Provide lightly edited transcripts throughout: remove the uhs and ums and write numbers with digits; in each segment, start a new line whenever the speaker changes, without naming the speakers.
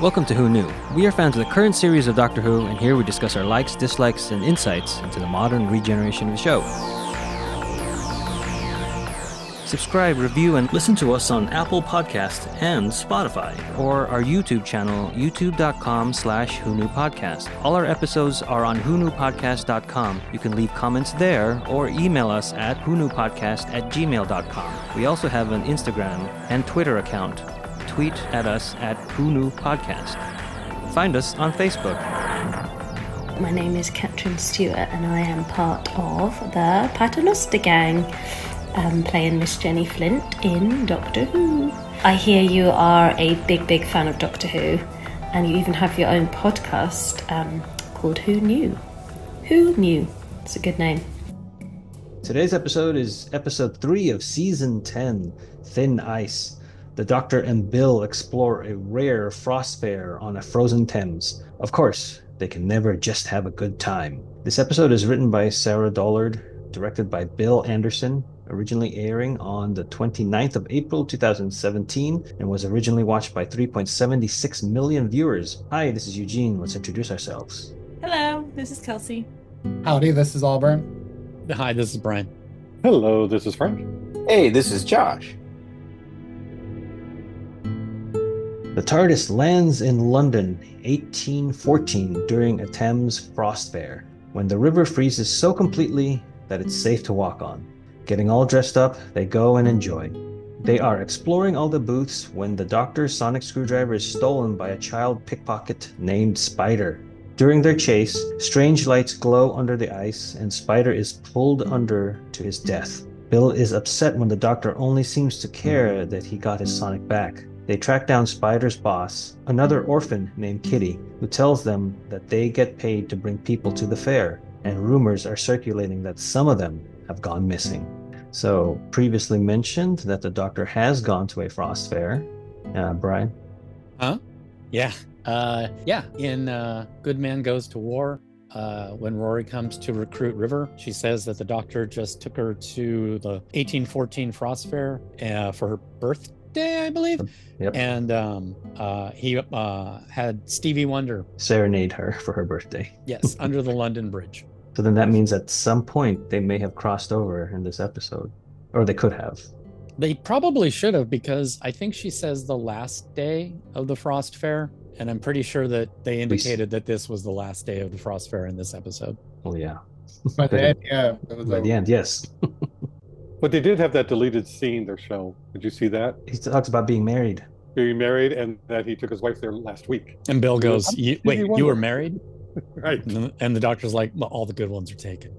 Welcome to Who Knew. We are fans of the current series of Doctor Who, and here we discuss our likes, dislikes, and insights into the modern regeneration of the show. Subscribe, review, and listen to us on Apple Podcast and Spotify, or our YouTube channel, youtube.com/WhoKnewPodcast. All our episodes are on WhoKnewPodcast.com. You can leave comments there or email us at WhoKnewPodcast@gmail.com. We also have an Instagram and Twitter account. Tweet at us at WhoKnewPodcast. Find us on Facebook.
My name is Catherine Stewart and I am part of the Paternoster Gang. Playing Miss Jenny Flint in Doctor Who. I hear you are a big fan of Doctor Who, and you even have your own podcast called Who Knew? Who Knew? It's a good name.
Today's episode is episode 3 of season 10, Thin Ice. The Doctor and Bill explore a rare frost fair on a frozen Thames. Of course, they can never just have a good time. This episode is written by Sarah Dollard, directed by Bill Anderson, originally airing on the 29th of April 2017, and was originally watched by 3.76 million viewers. Hi, this is Eugene. Let's introduce ourselves.
Hello, this is Kelsey.
Howdy, this is Auburn.
Hi, this is Brian.
Hello, this is Frank.
Hey, this is Josh.
The Tardis lands in London, 1814, during a Thames frost fair, when the river freezes so completely that it's safe to walk on. Getting all dressed up, they go and enjoy. They are exploring all the booths when the Doctor's sonic screwdriver is stolen by a child pickpocket named Spider. During their chase, strange lights glow under the ice and Spider is pulled under to his death. Bill is upset when the Doctor only seems to care that he got his sonic back. They track down Spider's boss, another orphan named Kitty, who tells them that they get paid to bring people to the fair, and rumors are circulating that some of them have gone missing. So, previously mentioned that the Doctor has gone to a frost fair. Brian?
Huh? Yeah. In Good Man Goes to War, when Rory comes to recruit River, she says that the Doctor just took her to the 1814 frost fair for her birthday, I believe.
Yep.
And he had Stevie Wonder
serenade her for her birthday.
Yes, under the London Bridge.
So then that means at some point they may have crossed over in this episode. Or they could have.
They probably should have, because I think she says the last day of the Frost Fair. And I'm pretty sure that they indicated that this was the last day of the Frost Fair in this episode.
Well, yeah.
By the end, yeah.
By the end, yes.
But they did have that deleted scene they're showing. Did you see that?
He talks about being married.
Being married, and that he took his wife there last week.
And Bill goes, wait, you were married?
Right.
And the Doctor's like, well, all the good ones are taken.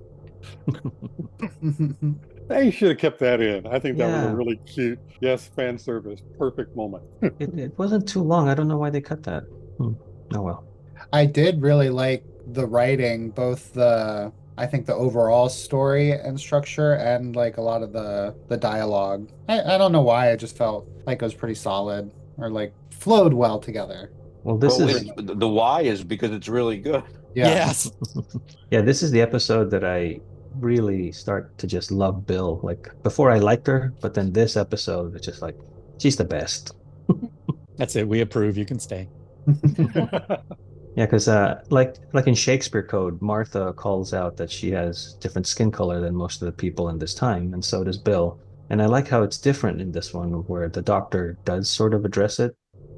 They should have kept that in. I think that was
Yeah.
a really cute, yes, fan service, perfect moment.
It wasn't too long. I don't know why they cut that. Oh well.
I did really like the writing, both the overall story and structure, and like a lot of the dialogue. I don't know why, I just felt like it was pretty solid, or like flowed well together.
Well, this is
The why is because it's really good.
Yeah.
Yes.
yeah, this is the episode that I really start to just love Bill. Like before I liked her, but then this episode it's just like she's the best.
That's it. We approve. You can stay.
Yeah, because like in Shakespeare Code, Martha calls out that she has different skin color than most of the people in this time, and so does Bill. And I like how it's different in this one, where the Doctor does sort of address it.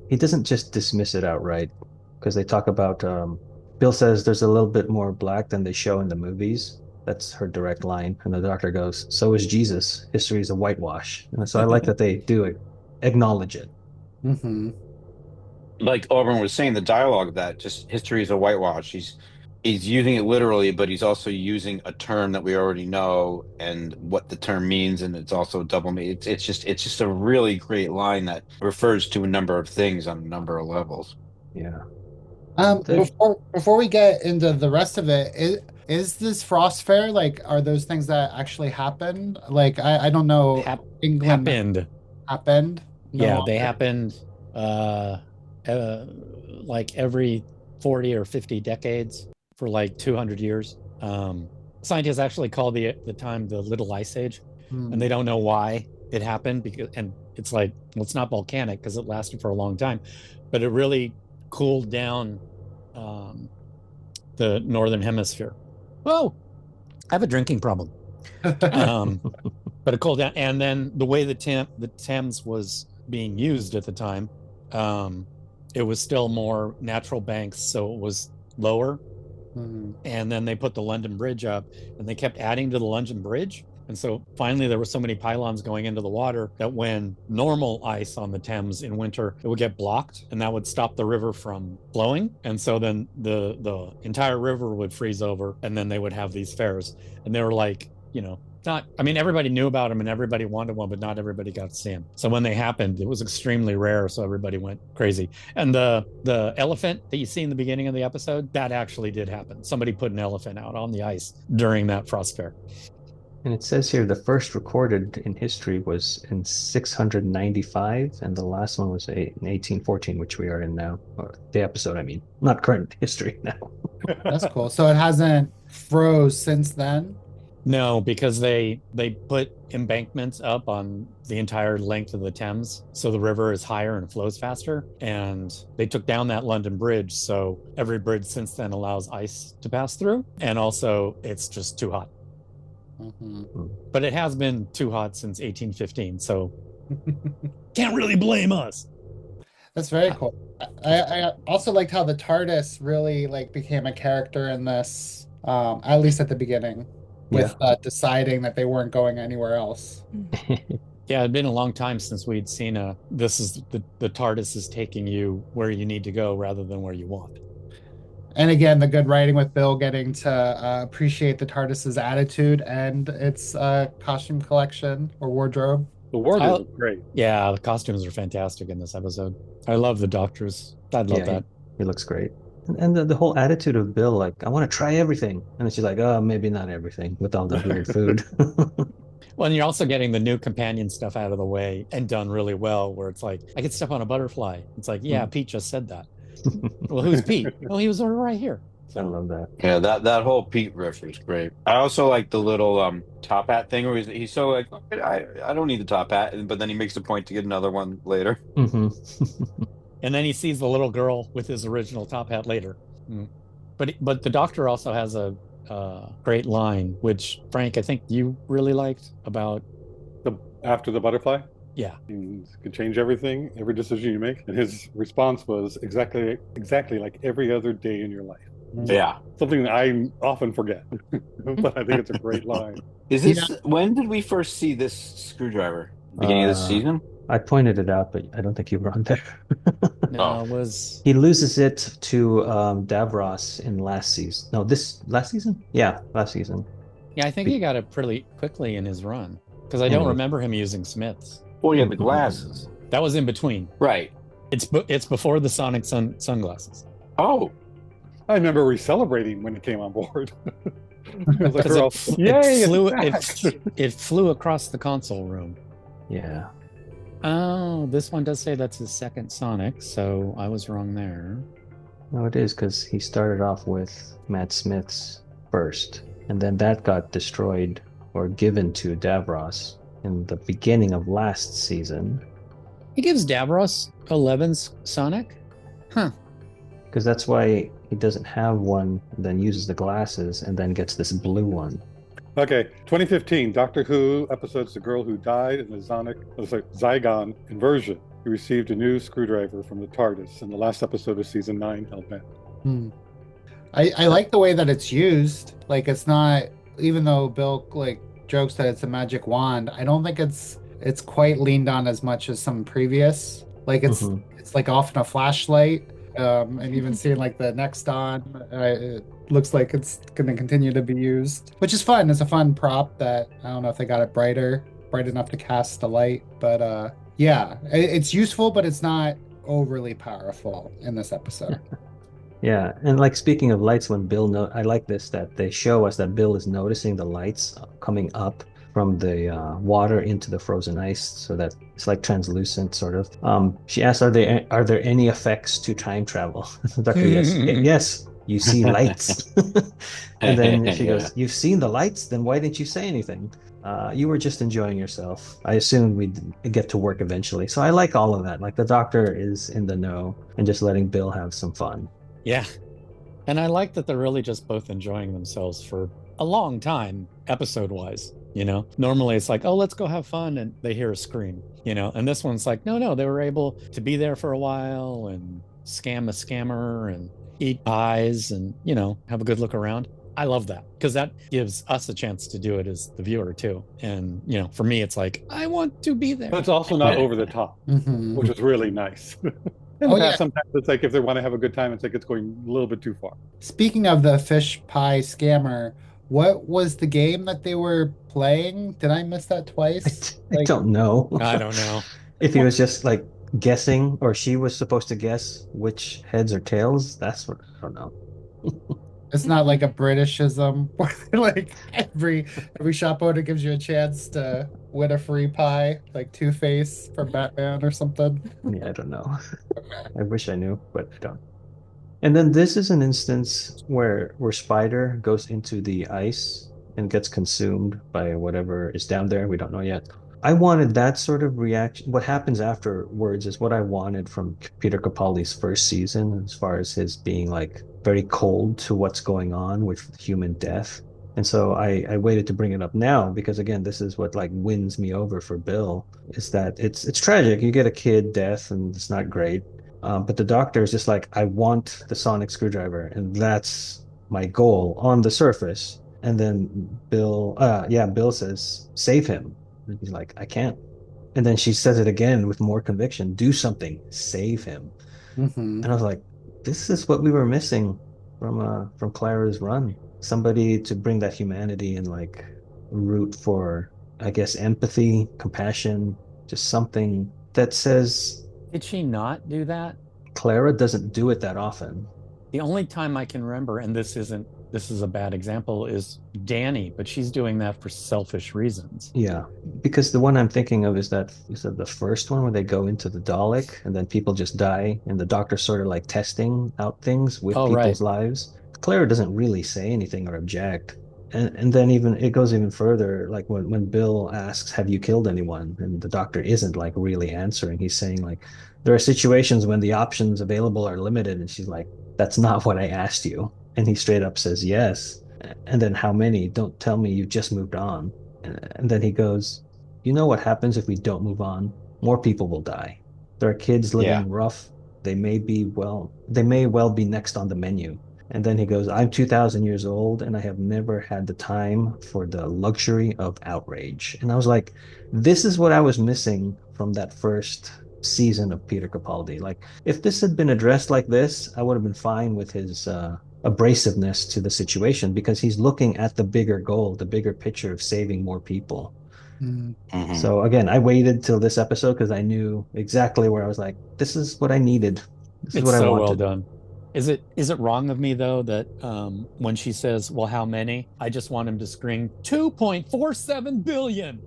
He doesn't just dismiss it outright, because they talk about Bill says there's a little bit more black than they show in the movies. That's her direct line. And the Doctor goes, so is Jesus. History is a whitewash. And so I like that they do acknowledge it.
Mm-hmm.
Like Auburn was saying, the dialogue of that, just history is a whitewash. He's using it literally, but he's also using a term that we already know and what the term means, and it's also double meaning. It's just a really great line that refers to a number of things on a number of levels.
Yeah.
Before we get into the rest of it, is this Frost Fair, like, are those things that actually happened? Like, I don't know. England happened? No.
Yeah, they happened like every 40 or 50 decades for like 200 years. Scientists actually call the time the Little Ice Age, and they don't know why it happened, because, and it's like, well, it's not volcanic because it lasted for a long time, but it really cooled down the northern hemisphere. Oh, I have a drinking problem. But it cooled down, and then the way the Thames was being used at the time, it was still more natural banks, so it was lower. And then they put the London Bridge up, and they kept adding to the London Bridge. And so finally, there were so many pylons going into the water that when normal ice on the Thames in winter, it would get blocked, and that would stop the river from flowing. And so then the entire river would freeze over, and then they would have these fairs. And they were like, everybody knew about them and everybody wanted one, but not everybody got to see them. So when they happened, it was extremely rare. So everybody went crazy. And the elephant that you see in the beginning of the episode, that actually did happen. Somebody put an elephant out on the ice during that frost fair.
And it says here the first recorded in history was in 695, and the last one was in 1814, which we are in now. Or the episode, I mean, not current history now.
That's cool. So it hasn't froze since then?
No, because they put embankments up on the entire length of the Thames, so the river is higher and flows faster. And they took down that London Bridge, so every bridge since then allows ice to pass through. And also, it's just too hot. But it has been too hot since 1815, so can't really blame us.
That's very cool. I also liked how the TARDIS really became a character in this, at least at the beginning, with deciding that they weren't going anywhere else.
Yeah, it'd been a long time since we'd seen the TARDIS is taking you where you need to go rather than where you want.
And again, the good writing with Bill getting to appreciate the TARDIS's attitude and its costume collection or wardrobe.
The wardrobe is great.
Yeah, the costumes are fantastic in this episode. I love the doctors. I love that.
He looks great. And the whole attitude of Bill, like, I want to try everything. And then she's like, oh, maybe not everything with all the weird food.
Well, and you're also getting the new companion stuff out of the way and done really well, where it's like, I could step on a butterfly. It's like, yeah, Pete just said that. Well, who's Pete? Oh, he was right here.
I love that.
Yeah, that whole Pete riff was great. I also like the little top hat thing where he's so like, I don't need the top hat, but then he makes a point to get another one later.
And then he sees the little girl with his original top hat later. But the doctor also has a great line, which Frank, I think you really liked about
after the butterfly.
Yeah,
you can change everything, every decision you make, and his response was exactly like every other day in your life.
Yeah,
something that I often forget, but I think it's a great line.
Is this when did we first see this screwdriver? Beginning of this season?
I pointed it out, but I don't think you were on there.
No, it was
he loses it to Davros in last season. No, last season? Yeah, last season.
Yeah, I think he got it pretty quickly in his run because I don't remember him using Smiths.
Well, he had the glasses.
That was in between.
Right.
It's before the Sonic sunglasses.
Oh.
I remember we celebrating when it came on board.
It flew across the console room.
Yeah.
Oh, this one does say that's his second Sonic, so I was wrong there.
No, it is because he started off with Matt Smith's first, and then that got destroyed or given to Davros in the beginning of last season.
He gives Davros 11's Sonic? Huh.
Because that's why he doesn't have one, then uses the glasses, and then gets this blue one.
Okay, 2015, Doctor Who episodes The Girl Who Died in the Zygon inversion. He received a new screwdriver from the TARDIS in the last episode of season 9, Hellbent.
I like the way that it's used. Like, it's not, even though Bill jokes that it's a magic wand, I don't think it's quite leaned on as much as some previous. Like, it's like often a flashlight. And even seeing the next on, it looks like it's going to continue to be used, which is fun. It's a fun prop that I don't know if they got it bright enough to cast the light, but it's useful, but it's not overly powerful in this episode.
Yeah, and speaking of lights, when Bill I like this that they show us that Bill is noticing the lights coming up from the water into the frozen ice, so that it's like translucent sort of. She asked, are there any effects to time travel? Doctor, yes. You see lights. And then she
Yeah.
goes, you've seen the lights? Then why didn't you say anything? You were just enjoying yourself. I assumed we'd get to work eventually. So I like all of that. Like the doctor is in the know and just letting Bill have some fun.
Yeah. And I like that they're really just both enjoying themselves for a long time, episode wise. Normally it's like, oh, let's go have fun. And they hear a scream, and this one's like, no, they were able to be there for a while and scam a scammer and eat pies and, have a good look around. I love that because that gives us a chance to do it as the viewer too. And, for me, it's like, I want to be there.
But it's also not over the top, which is really nice. In the past, sometimes it's like if they want to have a good time, it's like it's going a little bit too far.
Speaking of the fish pie scammer, what was the game that they were playing? Did I miss that twice?
I don't know.
I don't know.
If he was just like guessing, or she was supposed to guess which heads or tails, that's what I don't know.
It's not like a Britishism where like every shop owner gives you a chance to win a free pie, like Two-Face from Batman or something.
Yeah, I don't know. I wish I knew, but I don't. And then this is an instance where Spider goes into the ice and gets consumed by whatever is down there. We don't know yet. I wanted that sort of reaction. What happens afterwards is what I wanted from Peter Capaldi's first season, as far as his being like very cold to what's going on with human death. And so I waited to bring it up now because again, this is what like wins me over for Bill, is that it's tragic. You get a kid death and it's not great. But the doctor is just like, I want the sonic screwdriver, and that's my goal on the surface. And then Bill says, save him. And he's like, I can't. And then she says it again with more conviction, do something, save him. And I was like, this is what we were missing from Clara's run. Somebody to bring that humanity and like root for, I guess, empathy, compassion, just something that says,
did she not do that?
Clara doesn't do it that often.
The only time I can remember, and this is a bad example, is Danny, but she's doing that for selfish reasons.
Yeah, because the one I'm thinking of is that the first one where they go into the Dalek and then people just die and the doctor's sort of like testing out things with people's lives. Clara doesn't really say anything or object. And then even it goes even further, like when Bill asks, have you killed anyone? And the doctor isn't like really answering. He's saying like, there are situations when the options available are limited. And she's like, that's not what I asked you. And he straight up says, yes. And then how many? Don't tell me you've just moved on. And then he goes, you know what happens if we don't move on? More people will die. There are kids living rough. They may well be next on the menu. And then he goes, I'm 2,000 years old and I have never had the time for the luxury of outrage. And I was like, this is what I was missing from that first season of Peter Capaldi. Like, if this had been addressed like this, I would have been fine with his abrasiveness to the situation because he's looking at the bigger goal, the bigger picture of saving more people. So again, I waited till this episode because I knew exactly where I was like, this is what I needed. This is what I wanted.
Well done. Is it wrong of me though that when she says, well, how many? I just want him to scream 2.47 billion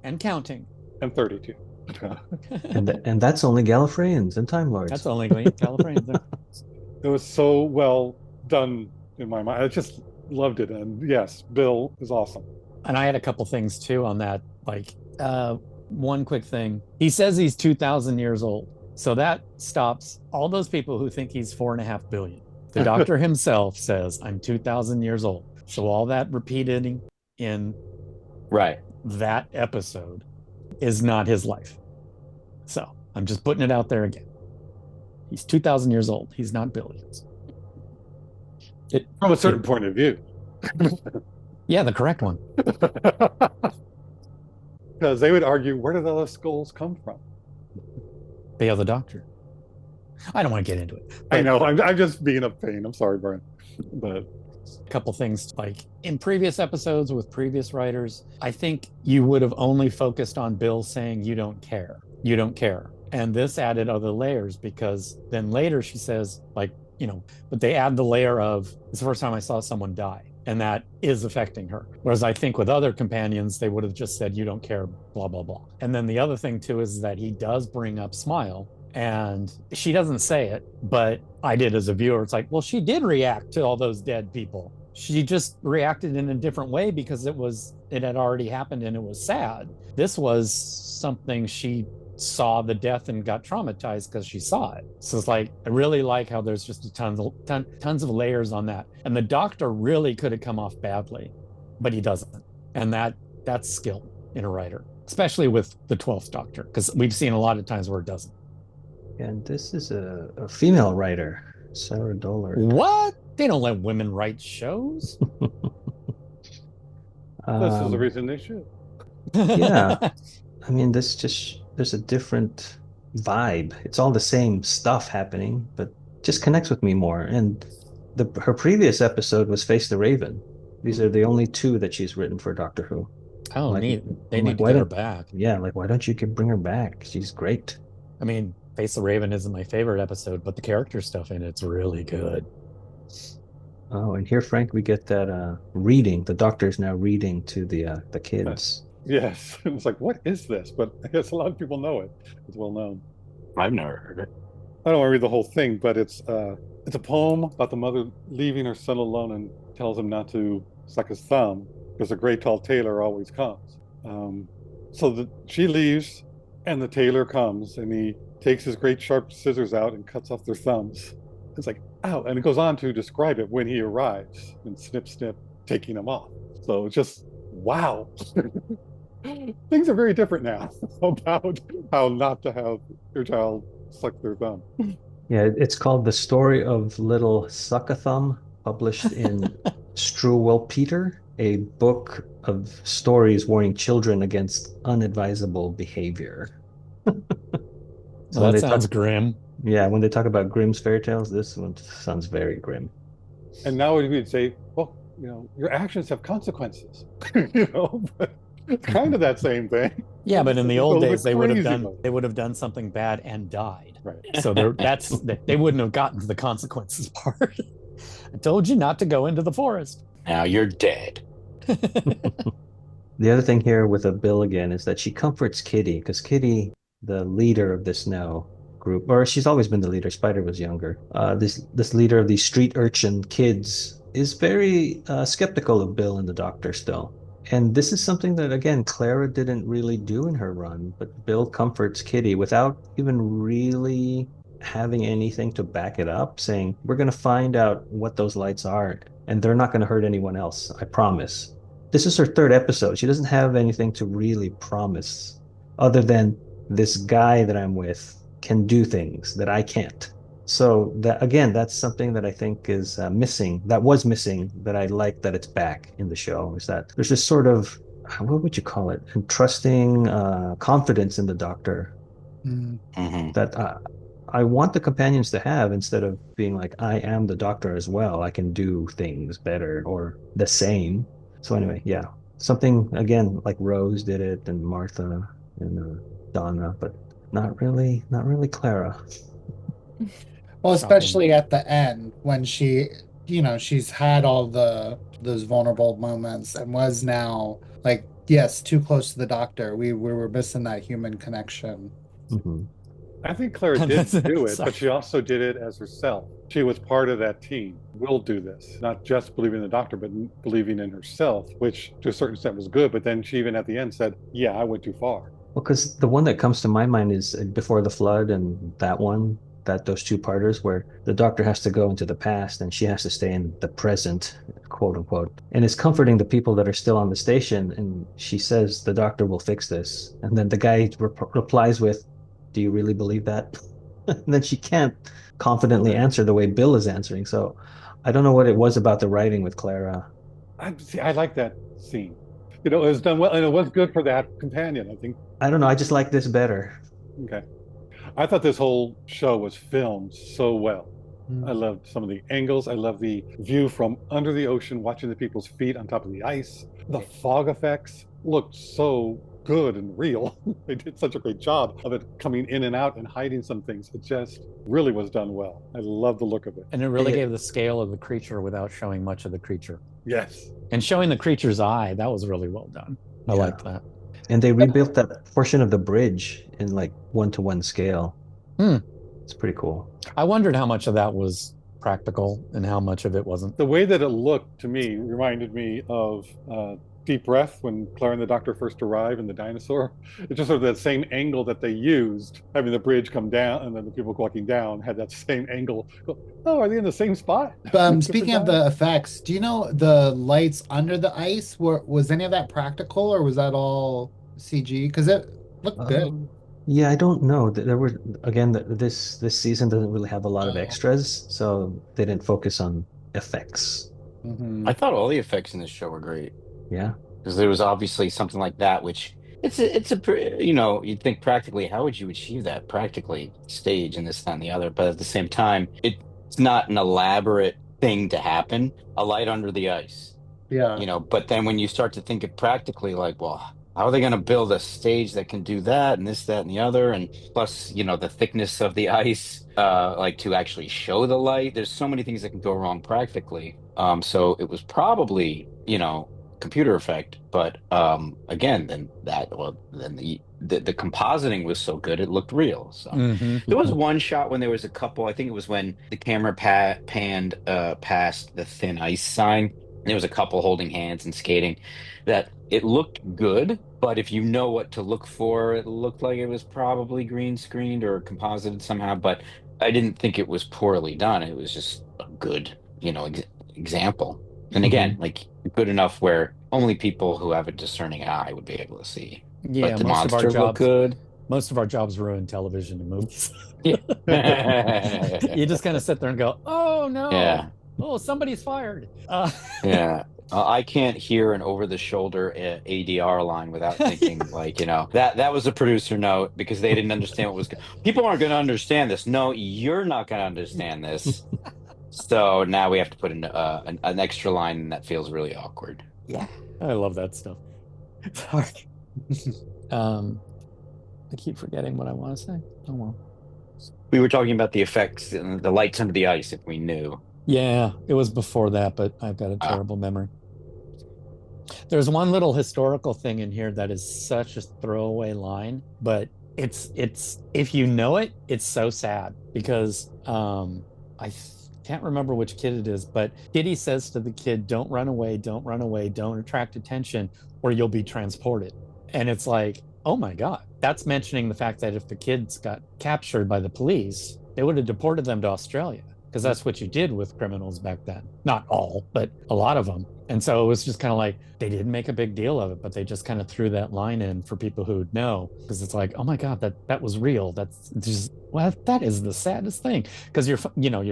and counting.
And 32.
and that's only Gallifreyans and Time Lords.
That's only Gallifreyans.
It was so well done in my mind. I just loved it. And yes, Bill is awesome.
And I had a couple things too on that. Like one quick thing. He says he's 2,000 years old. So that stops all those people who think he's 4.5 billion. The doctor himself says, I'm 2,000 years old. So all that repeated in that episode is not his life. So I'm just putting it out there again. He's 2,000 years old. He's not billions.
From a certain point of view.
Yeah, the correct one.
Because they would argue, where did all the skulls come from?
They are the doctor. I don't want to get into it.
I know. I'm just being a pain. I'm sorry, Brian. But
a couple things, like in previous episodes with previous writers, I think you would have only focused on Bill saying, you don't care. You don't care. And this added other layers because then later she says, like, but they add the layer of, it's the first time I saw someone die. And that is affecting her. Whereas I think with other companions, they would have just said, you don't care, blah, blah, blah. And then the other thing too is that he does bring up Smile. And she doesn't say it, but I did as a viewer. It's like, well, she did react to all those dead people. She just reacted in a different way because it had already happened and it was sad. This was something she saw the death and got traumatized because she saw it. So it's like, I really like how there's just tons of layers on that. And the doctor really could have come off badly, but he doesn't. And that's skill in a writer, especially with the 12th Doctor, because we've seen a lot of times where it doesn't.
And this is a female writer, Sarah Dollard.
What? They don't let women write shows?
This is the reason they should.
Yeah. I mean, there's a different vibe. It's all the same stuff happening, but just connects with me more. And her previous episode was Face the Raven. These are the only two that she's written for Doctor Who.
Oh,
Like,
neat. They
I'm
need
like,
to
why
get her
don't-
back.
Yeah, like, why don't you bring her back? She's great.
I mean, Face the Raven isn't my favorite episode, but the character stuff in it's really good.
Oh, and here, Frank, we get that reading. The doctor's now reading to the kids.
Yes. It's like, what is this? But I guess a lot of people know it. It's well known.
I've never heard it.
I don't want to read the whole thing, but it's a poem about the mother leaving her son alone and tells him not to suck his thumb because a great tall tailor always comes. She leaves and the tailor comes and he takes his great sharp scissors out and cuts off their thumbs. It's like, ow. And it goes on to describe it when he arrives and snip, snip, taking them off. So it's just, wow. Things are very different now about how not to have your child suck their thumb.
Yeah, it's called The Story of Little Suck-a-Thumb, published in Struwwell Peter, a book of stories warning children against unadvisable behavior.
So that sounds grim.
Yeah, when they talk about Grimm's fairy tales, this one sounds very grim.
And now we'd say, well, your actions have consequences. But it's kind of that same thing.
Yeah, but in the old days, they would
crazy
have done something bad and died.
Right.
So they wouldn't have gotten to the consequences part. I told you not to go into the forest.
Now you're dead.
The other thing here with a Bill again is that she comforts Kitty, because Kitty, the leader of this now group, or she's always been the leader. Spider was younger. This leader of these street urchin kids is very skeptical of Bill and the Doctor still. And this is something that, again, Clara didn't really do in her run, but Bill comforts Kitty without even really having anything to back it up, saying, we're going to find out what those lights are, and they're not going to hurt anyone else, I promise. This is her third episode. She doesn't have anything to really promise other than this guy that I'm with can do things that I can't. So that, again, that's something that I think is missing. That was missing. That I like that it's back in the show. Is that there's this sort of, what would you call it? Entrusting confidence in the Doctor that I want the companions to have, instead of being like, I am the Doctor as well. I can do things better or the same. So anyway, yeah, something again like Rose did it and Martha and Donna, but not really Clara.
Well, especially at the end when she, she's had all those vulnerable moments and was now like, yes, too close to the Doctor. We were missing that human connection.
Mm-hmm.
I think Clara did do it, but she also did it as herself. She was part of that team. We'll do this. Not just believing in the Doctor, but believing in herself, which to a certain extent was good. But then she even at the end said, yeah, I went too far.
Well, because the one that comes to my mind is Before the Flood, and that one, those two-parters where the Doctor has to go into the past and she has to stay in the present, quote unquote, and is comforting the people that are still on the station. And she says, the Doctor will fix this. And then the guy replies with, do you really believe that? And then she can't confidently answer the way Bill is answering. So I don't know what it was about the writing with Clara.
I like that scene. It was done well, and it was good for that companion, I think.
I don't know. I just like this better.
Okay. I thought this whole show was filmed so well. I loved some of the angles. I love the view from under the ocean, watching the people's feet on top of the ice. The fog effects looked so good and real. They did such a great job of it coming in and out and hiding some things. It just really was done well. I love the look of it.
And it really gave the scale of the creature without showing much of the creature.
Yes.
And showing the creature's eye, that was really well done. I liked that.
And they rebuilt that portion of the bridge in like 1-to-1 scale. It's pretty cool.
I wondered how much of that was practical and how much of it wasn't.
The way that it looked to me reminded me of Deep Breath when Claire and the Doctor first arrive in the dinosaur. It's just sort of that same angle that they used, having the bridge come down and then the people walking down had that same angle. Oh, are they in the same spot?
Speaking of the effects, do you know the lights under the ice? Was any of that practical or was that all CG? Because it looked good.
Yeah, I don't know. There were again this season doesn't really have a lot of extras, so they didn't focus on effects.
Mm-hmm.
I thought all the effects in this show were great.
Yeah,
because there was obviously something like that, which you'd think practically, how would you achieve that practically stage and this, that, and the other? But at the same time, it's not an elaborate thing to happen. A light under the ice,
Yeah.
But then when you start to think it practically, like, well, how are they going to build a stage that can do that and this, that, and the other? And plus, the thickness of the ice, like to actually show the light. There's so many things that can go wrong practically. So it was probably, computer effect, but again, then the compositing was so good it looked real. So there was one shot when there was a couple. I think it was when the camera panned past the thin ice sign. And there was a couple holding hands and skating. That it looked good, but if you know what to look for, it looked like it was probably green screened or composited somehow. But I didn't think it was poorly done. It was just a good, example. And again, like good enough where only people who have a discerning eye would be able to see.
Yeah,
But the
most of our
monster looked
jobs,
good.
most of our jobs ruin television and movies.
Yeah.
You just kind of sit there and go, "Oh no,
Yeah.
oh somebody's fired."
Yeah. I can't hear an over-the-shoulder ADR line without thinking, that was a producer note because they didn't understand what was. People aren't going to understand this. No, you're not going to understand this. So now we have to put in an extra line, and that feels really awkward.
Yeah, I love that stuff. Sorry. I keep forgetting what I want to say. Oh well.
We were talking about the effects and the lights under the ice, if we knew.
Yeah, it was before that, but I've got a terrible memory. There's one little historical thing in here that is such a throwaway line, but it's if you know it, it's so sad because I can't remember which kid it is, but Kitty says to the kid, don't run away, don't attract attention, or you'll be transported. And it's like, oh my God, that's mentioning the fact that if the kids got captured by the police, they would have deported them to Australia because that's what you did with criminals back then. Not all, but a lot of them. And so it was just kind of like, they didn't make a big deal of it, but they just kind of threw that line in for people who would know, because it's like, oh my God, that was real. That's just, well, that is the saddest thing. Because you're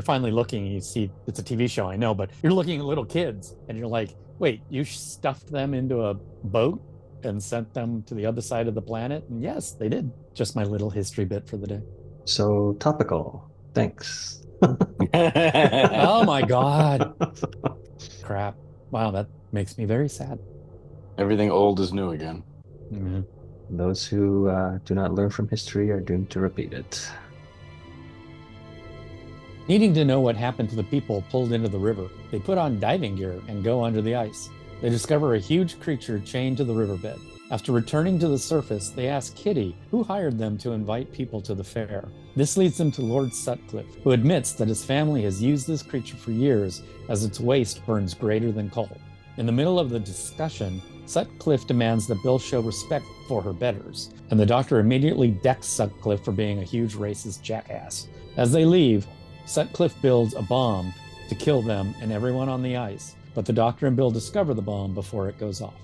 finally looking and you see it's a TV show, I know, but you're looking at little kids and you're like, wait, you stuffed them into a boat and sent them to the other side of the planet? And yes, they did. Just my little history bit for the day.
So topical. Thanks.
Oh my God. Crap. Wow, that makes me very sad.
Everything old is new again.
Mm-hmm.
Those who do not learn from history are doomed to repeat it.
Needing to know what happened to the people pulled into the river, they put on diving gear and go under the ice. They discover a huge creature chained to the riverbed. After returning to the surface, they ask Kitty who hired them to invite people to the fair. This leads them to Lord Sutcliffe, who admits that his family has used this creature for years as its waste burns greater than coal. In the middle of the discussion, Sutcliffe demands that Bill show respect for her betters, and the Doctor immediately decks Sutcliffe for being a huge racist jackass. As they leave, Sutcliffe builds a bomb to kill them and everyone on the ice, but the Doctor and Bill discover the bomb before it goes off.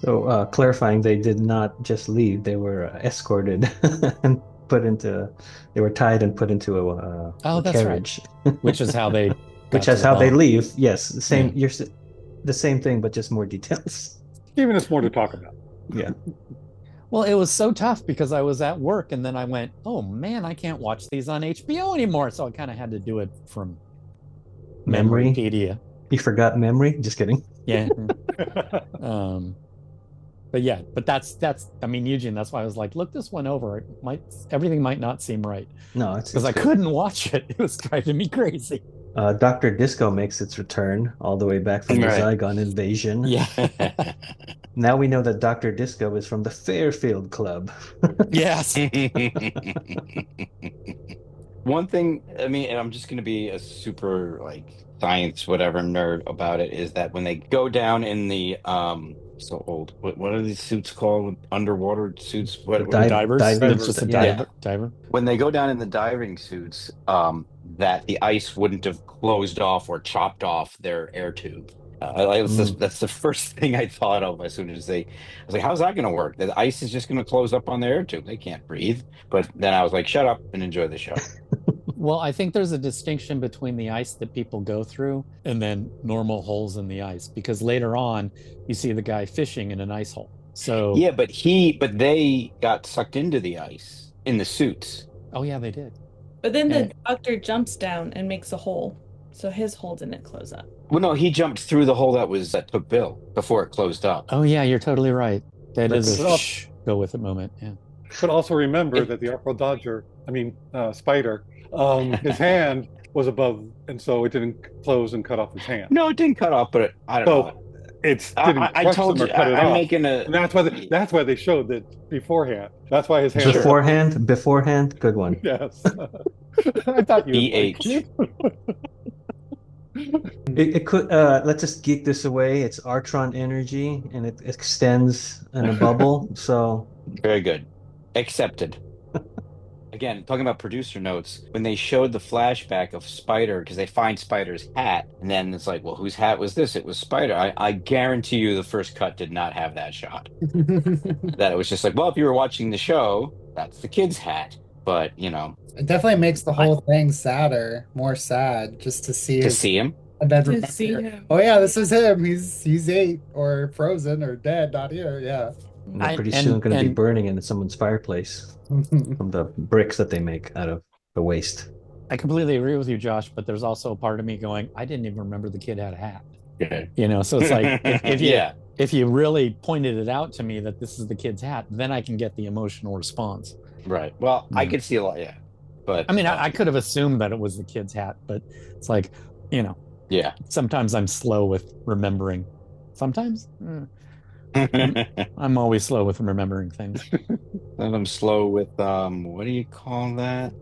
So clarifying, they did not just leave; they were escorted and they were tied and put into a carriage.
Right. Which is how they
leave. Yes, the same. You're the same thing, but just more details.
Giving us more to talk about.
Yeah.
Well, it was so tough because I was at work and then I went, oh man, I can't watch these on HBO anymore. So I kind of had to do it from Memorypedia.
You forgot memory? Just kidding.
Yeah. But that's I mean, Eugene, that's why I was like, look this one over. Everything might not seem right.
No, it's
because I couldn't watch it. It was driving me crazy.
Dr. Disco makes its return all the way back from the Zygon invasion.
Yeah.
Now we know that Dr. Disco is from the Fairfield Club.
Yes.
One thing, I mean, and I'm just going to be a super like science whatever nerd about it, is that when they go down in the so old, what are these suits called? Underwater suits?
The
The
dive
divers.
diving.
It's just a
Yeah.
diver.
When they go down in the diving suits, that the ice wouldn't have closed off or chopped off their air tube.
Mm.
That's the first thing I thought of as soon as I was like, how's that going to work? The ice is just going to close up on their air tube. They can't breathe. But then I was like, shut up and enjoy the show.
Well, I think there's a distinction between the ice that people go through and then normal holes in the ice, because later on you see the guy fishing in an ice hole. So,
Yeah, but they got sucked into the ice in the suits.
oh yeah, they did.
But then
And
the doctor jumps down and makes a hole. So his hole didn't close up.
Well, no, he jumped through the hole that took Bill before it closed up.
oh yeah, you're totally right. That is
But
a
also,
shh, go with it moment. Yeah.
but also remember that the Artful Dodger, Spider, his hand was above, and so it didn't close and cut off his hand.
No, it didn't cut off, but I don't
So
know.
it didn't
I
crush
told
him or
you,
cut it
I'm
off.
making a.
And that's why they showed that beforehand. That's why his hand.
Beforehand, good one.
Yes. I thought you would like
EH.
It could let's just geek this away. It's Artron energy and it extends in a bubble. So
Very good. Accepted. Again, talking about producer notes, when they showed the flashback of Spider, because they find Spider's hat, and then it's like, well, whose hat was this? It was Spider. I guarantee you the first cut did not have that shot. That it was just like, well, if you were watching the show, that's the kid's hat. But,
It definitely makes the whole thing sadder, more sad, just to see
to
his
see him.
and then
To
remember,
see him.
oh yeah, this is him. He's 8 or frozen or dead, not here. Yeah.
they're pretty soon going to be burning in someone's fireplace from the bricks that they make out of the waste.
I completely agree with you, Josh, but there's also a part of me going, I didn't even remember the kid had a hat.
Yeah.
So it's like if you
Yeah.
if you really pointed it out to me that this is the kid's hat, then I can get the emotional response.
Right. Well, I could see a lot, yeah. But
I mean, I could have assumed that it was the kid's hat, but it's like,
yeah.
sometimes I'm slow with remembering. Sometimes I'm always slow with remembering things.
And I'm slow with what do you call that?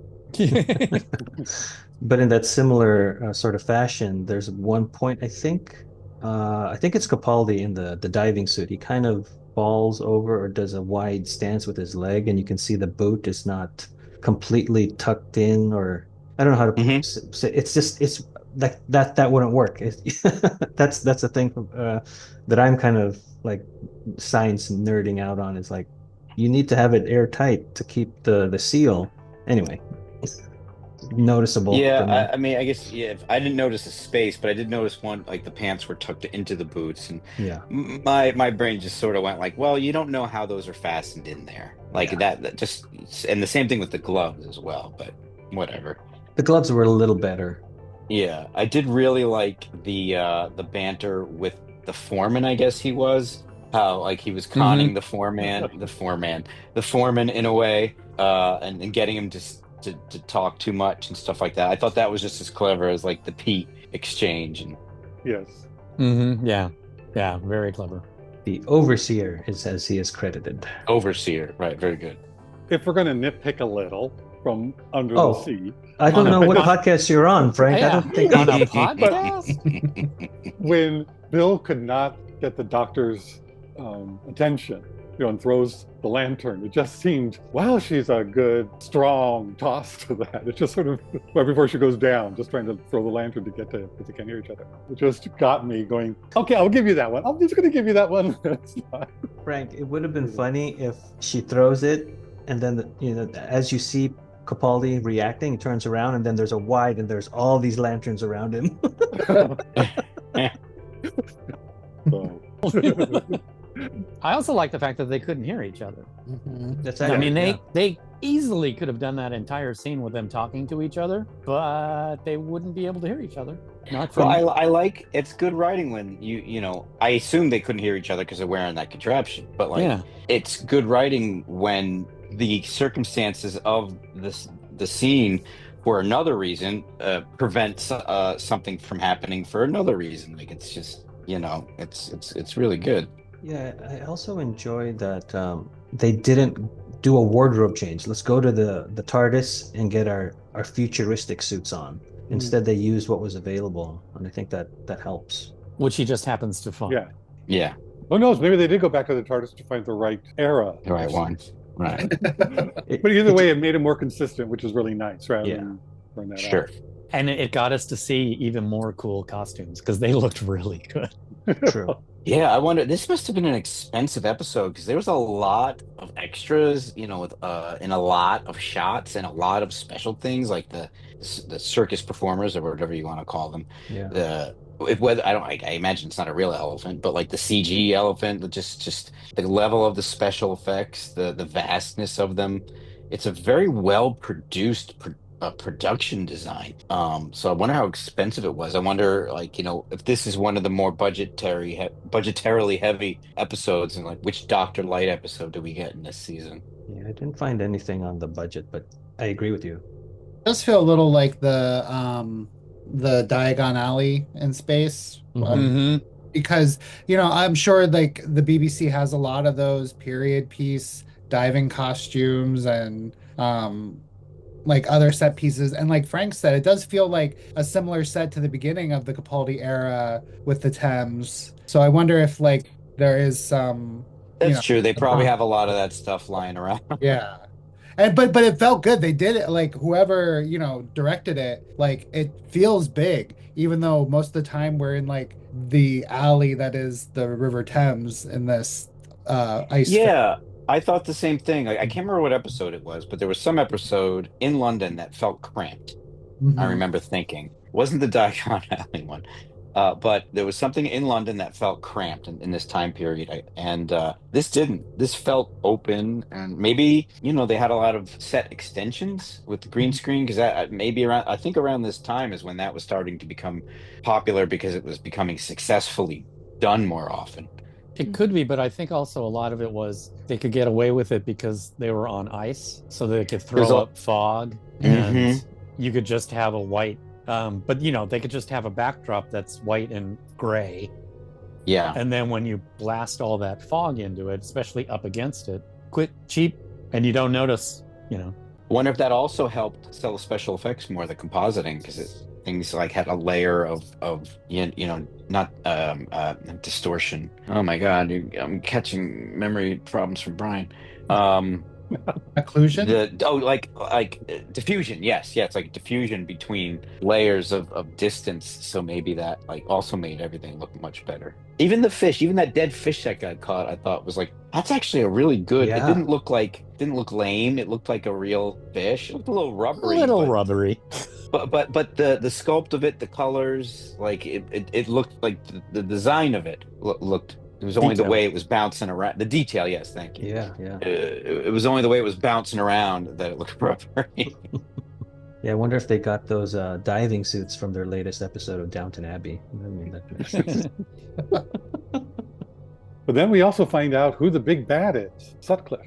But in that similar sort of fashion, there's one point I think it's Capaldi in the diving suit. He kind of falls over or does a wide stance with his leg, and you can see the boot is not completely tucked in, or I don't know how to say. It's like that wouldn't work. That's the thing that I'm kind of like science nerding out on, is like you need to have it airtight to keep the seal. Anyway, noticeable.
Yeah, I mean, I guess I didn't notice the space, but I did notice one, like the pants were tucked into the boots, and
Yeah.
my brain just sort of went like, well, you don't know how those are fastened in there, like that just, and the same thing with the gloves as well. But whatever.
The gloves were a little better.
Yeah, I did really like the banter with the foreman, I guess he was. How like he was conning the foreman in a way, and getting him to talk too much and stuff like that. I thought that was just as clever as like the Pete exchange. And
Yes.
Yeah, very clever.
The overseer is as he is credited.
overseer, right? Very good.
If we're going to nitpick a little from Under the Sea,
I don't know what podcast you're on, Frank. I don't think
on a podcast.
when Bill could not get the doctor's attention, and throws the lantern, it just seemed, wow, she's a good, strong toss to that. It just sort of, right before she goes down, just trying to throw the lantern to get to, because they can't hear each other. It just got me going, okay, I'll give you that one. I'm just going to give you that one.
Frank, it would have been funny if she throws it, and then, as you see Capaldi reacting, he turns around, and then there's a wide, and there's all these lanterns around him.
So.
I also like the fact that they couldn't hear each other.
That's
I mean,
yeah.
they easily could have done that entire scene with them talking to each other, but they wouldn't be able to hear each other. Not from...
Well, I like, it's good writing when I assume they couldn't hear each other because they're wearing that contraption, but it's good writing when the circumstances of the scene for another reason prevents something from happening for another reason. Like it's just it's really good.
Yeah, I also enjoyed that they didn't do a wardrobe change. Let's go to the TARDIS and get our futuristic suits on. Instead, they used what was available, and I think that helps.
Which he just happens to find.
Yeah.
Who knows? Maybe they did go back to the TARDIS to find the right era.
The right one. Right.
But either way, it made it more consistent, which is really nice, rather than throwing that
Sure.
out.
And it got us to see even more cool costumes because they looked really good.
True.
Yeah, I wonder. This must have been an expensive episode because there was a lot of extras, you know, with and a lot of shots and a lot of special things like the circus performers or whatever you want to call them.
Yeah.
Whether I imagine it's not a real elephant, but like the CG elephant, just the level of the special effects, the vastness of them. It's a very well produced production design. So I wonder how expensive it was. I wonder, like, you know, if this is one of the more budgetarily heavy episodes, and like which Dr. Light episode do we get in this season?
Yeah, I didn't find anything on the budget, but I agree with you.
It does feel a little like the Diagon Alley in space. Because, you know, I'm sure like the BBC has a lot of those period piece diving costumes and like other set pieces. And like Frank said, it does feel like a similar set to the beginning of the Capaldi era with the Thames. So I wonder if like there is some.
That's true. They probably have a lot of that stuff lying around.
Yeah. And but it felt good. They did it, like whoever, you know, directed it, like it feels big, even though most of the time we're in like the alley that is the River Thames in this ice.
Yeah, I thought the same thing. I can't remember what episode it was, but there was some episode in London that felt cramped. I remember thinking, it wasn't the Diagon Alley one, but there was something in London that felt cramped in this time period. This didn't. This felt open, and maybe, you know, they had a lot of set extensions with the green screen because maybe I think around this time is when that was starting to become popular because it was becoming successfully done more often.
It could be, but I think also a lot of it was they could get away with it because they were on ice, so they could throw up fog, and you could just have a white. But you know, they could just have a backdrop that's white and gray.
Yeah.
And then when you blast all that fog into it, especially up against it, quick, cheap, and you don't notice, you know.
Wonder if that also helped sell the special effects more, the compositing, because things like had a layer of you know, not distortion. Oh my God, I'm catching memory problems from Brian.
Occlusion?
Like diffusion. Yes, it's like diffusion between layers of distance. So maybe that like also made everything look much better. Even the fish, even that dead fish that got caught, I thought was like, that's actually a really good.
Yeah.
It didn't look lame. It looked like a real fish. It looked a little rubbery.
Rubbery.
But the sculpt of it, the colors, like it looked like the design of it looked. It was only the way it was bouncing around. The detail, yes, thank you.
Yeah.
It was only the way it was bouncing around that it looked rubbery.
Yeah, I wonder if they got those diving suits from their latest episode of Downton Abbey. I mean, that makes sense.
But then we also find out who the big bad is, Sutcliffe.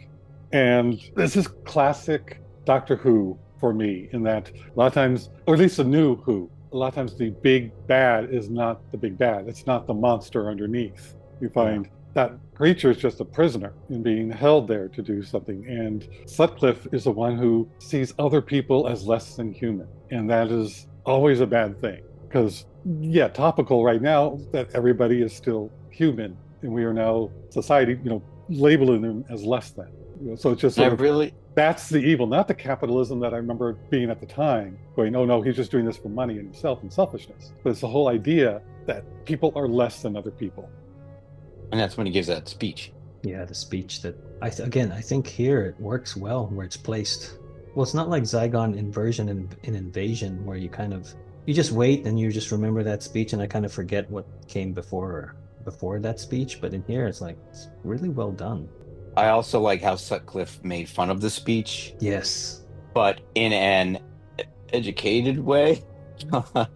And this is classic Doctor Who for me, in that a lot of times, or at least the new Who, a lot of times the big bad is not the big bad. It's not the monster underneath. You find that creature is just a prisoner and being held there to do something. And Sutcliffe is the one who sees other people as less than human. And that is always a bad thing. Because, topical right now that everybody is still human. And we are now, society, you know, labeling them as less than. You know, so it's just that's the evil, not the capitalism that I remember being at the time, going, oh no, he's just doing this for money and himself and selfishness. But it's the whole idea that people are less than other people.
And that's when he gives that speech.
Yeah, the speech that I think here it works well where it's placed. Well, it's not like Zygon inversion and invasion where you just wait and you just remember that speech, and I kind of forget what came before that speech. But in here, it's really well done.
I also like how Sutcliffe made fun of the speech.
Yes,
but in an educated way,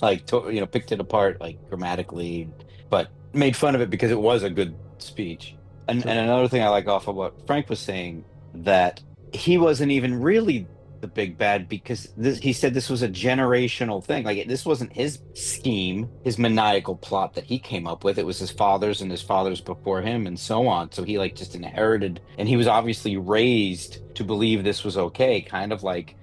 like picked it apart like grammatically, but made fun of it because it was a good speech. And another thing I like off of what Frank was saying, that he wasn't even really the big bad because he said this was a generational thing. Like this wasn't his scheme, his maniacal plot that he came up with. It was his father's and his father's before him and so on. So he like just inherited, and he was obviously raised to believe this was okay, kind of like,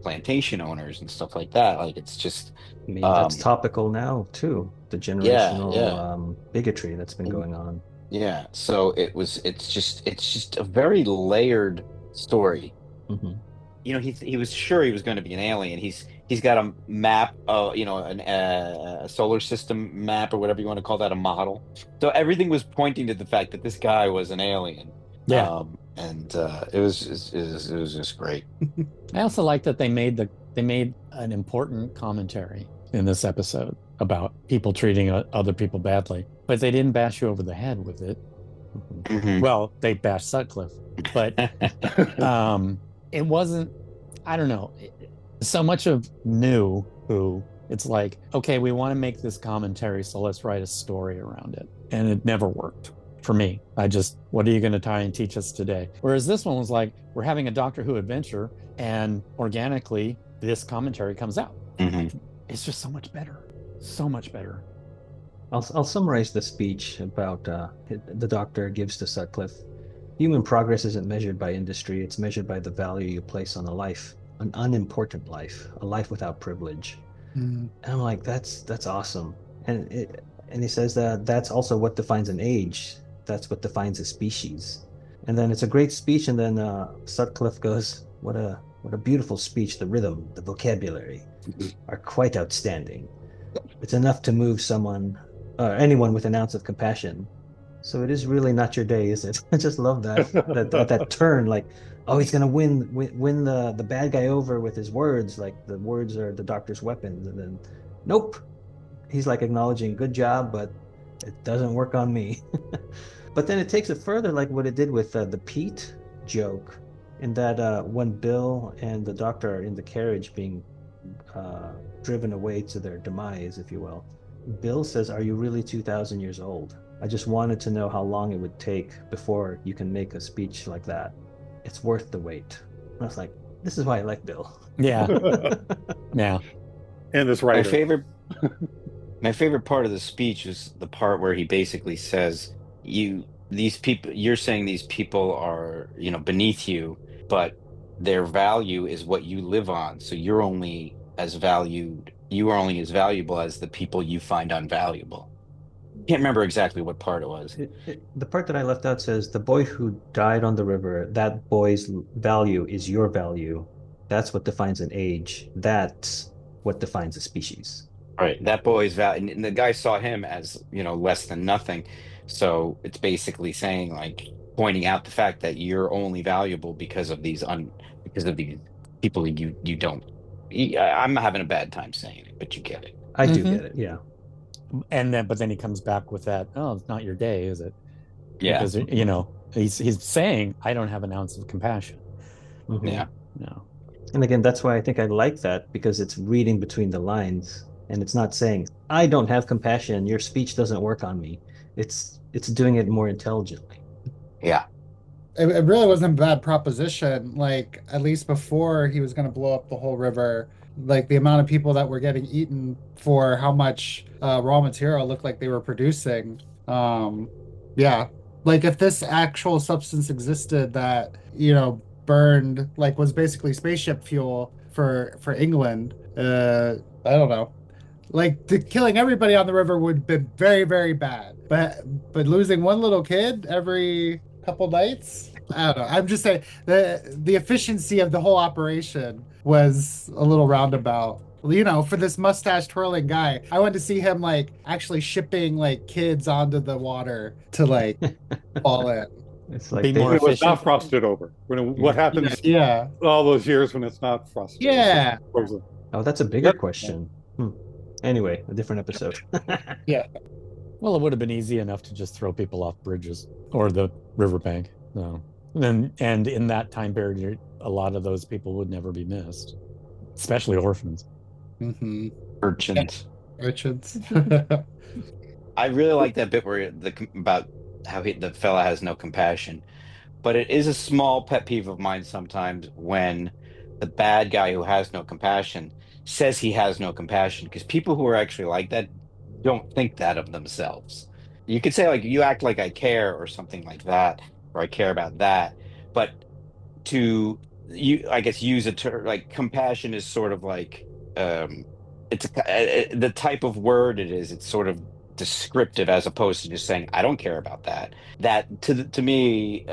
plantation owners and stuff like that. Like it's just
I mean, that's topical now too. The
yeah,
generational bigotry that's been going on.
yeah. So it's just a very layered story.
Mhm.
He was sure he was going to be an alien. He's got a map, a solar system map or whatever you want to call that, a model. So everything was pointing to the fact that this guy was an alien.
Yeah.
And it was just great.
I also like that they made an important commentary in this episode about people treating other people badly, but they didn't bash you over the head with it.
Mhm.
Well, they bashed Sutcliffe, but it wasn't, I don't know, so much of New Who, it's like, okay, we want to make this commentary, so let's write a story around it. And it never worked for me. What are you going to try and teach us today? Whereas this one was like, we're having a Doctor Who adventure, and organically, this commentary comes out.
Mhm.
It's just so much better. So much better.
I'll summarize the speech about the Doctor gives to Sutcliffe. Human progress isn't measured by industry, it's measured by the value you place on a life, an unimportant life, a life without privilege. And I'm like, that's awesome. And he says that that's also what defines an age. That's what defines a species. And then it's a great speech, and then Sutcliffe goes, what a beautiful speech. The rhythm, the vocabulary are quite outstanding. It's enough to move anyone with an ounce of compassion. So it is really not your day, is it? I just love that turn. Like, oh, he's gonna win the bad guy over with his words. Like the words are the Doctor's weapons, and then, nope, he's like acknowledging, good job, but it doesn't work on me. But then it takes it further, like what it did with the Pete joke, in that when Bill and the Doctor are in the carriage being driven away to their demise, if you will, Bill says, "Are you really 2,000 years old? I just wanted to know how long it would take before you can make a speech like that. It's worth the wait." And I was like, this is why I like Bill.
Yeah. Yeah.
And this writer.
My favorite part of the speech is the part where he basically says, you're saying these people are, beneath you, but their value is what you live on. So you are only as valuable as the people you find unvaluable. Can't remember exactly what part it was.
The part that I left out says, the boy who died on the river, that boy's value is your value. That's what defines an age. That's what defines a species.
Right. That boy's value, and the guy saw him as, less than nothing. So it's basically saying, like, pointing out the fact that you're only valuable because of these people you don't. I'm having a bad time saying it, but you get it.
I do get it. Yeah.
But then he comes back with that, oh, it's not your day, is it?
Yeah.
Because he's saying, I don't have an ounce of compassion.
Mhm.
Yeah.
No.
And again, that's why I think I like that, because it's reading between the lines, and it's not saying, I don't have compassion, your speech doesn't work on me. It's doing it more intelligently.
Yeah.
It really wasn't a bad proposition. Like, at least before he was going to blow up the whole river, like the amount of people that were getting eaten for how much raw material looked like they were producing. Yeah. Like, if this actual substance existed that, burned, like was basically spaceship fuel for England, I don't know. Like, killing everybody on the river would have been very, very bad. But losing one little kid every couple nights, I don't know. I'm just saying the efficiency of the whole operation was a little roundabout. For this mustache twirling guy, I wanted to see him like actually shipping like kids onto the water to like fall in.
It's like
Be more
It was
efficient.
not frosted over. What happens
Yeah.
all those years when it's not frosted?
Yeah.
Frozen.
Oh, that's a bigger question. Anyway, a different episode.
Yeah.
Well, it would have been easy enough to just throw people off bridges or the riverbank. No. And in that time period, a lot of those people would never be missed, especially orphans.
Mm-hmm.
Urchins.
Urchins.
I really like that bit where about how the fella has no compassion. But it is a small pet peeve of mine sometimes when the bad guy who has no compassion says he has no compassion, because people who are actually like that don't think that of themselves. You could say, like, you act like I care or something like that, or I care about that. But to you, I guess, use a term like compassion is sort of like, um the type of word it is, it's sort of descriptive as opposed to just saying I don't care about that. That to me,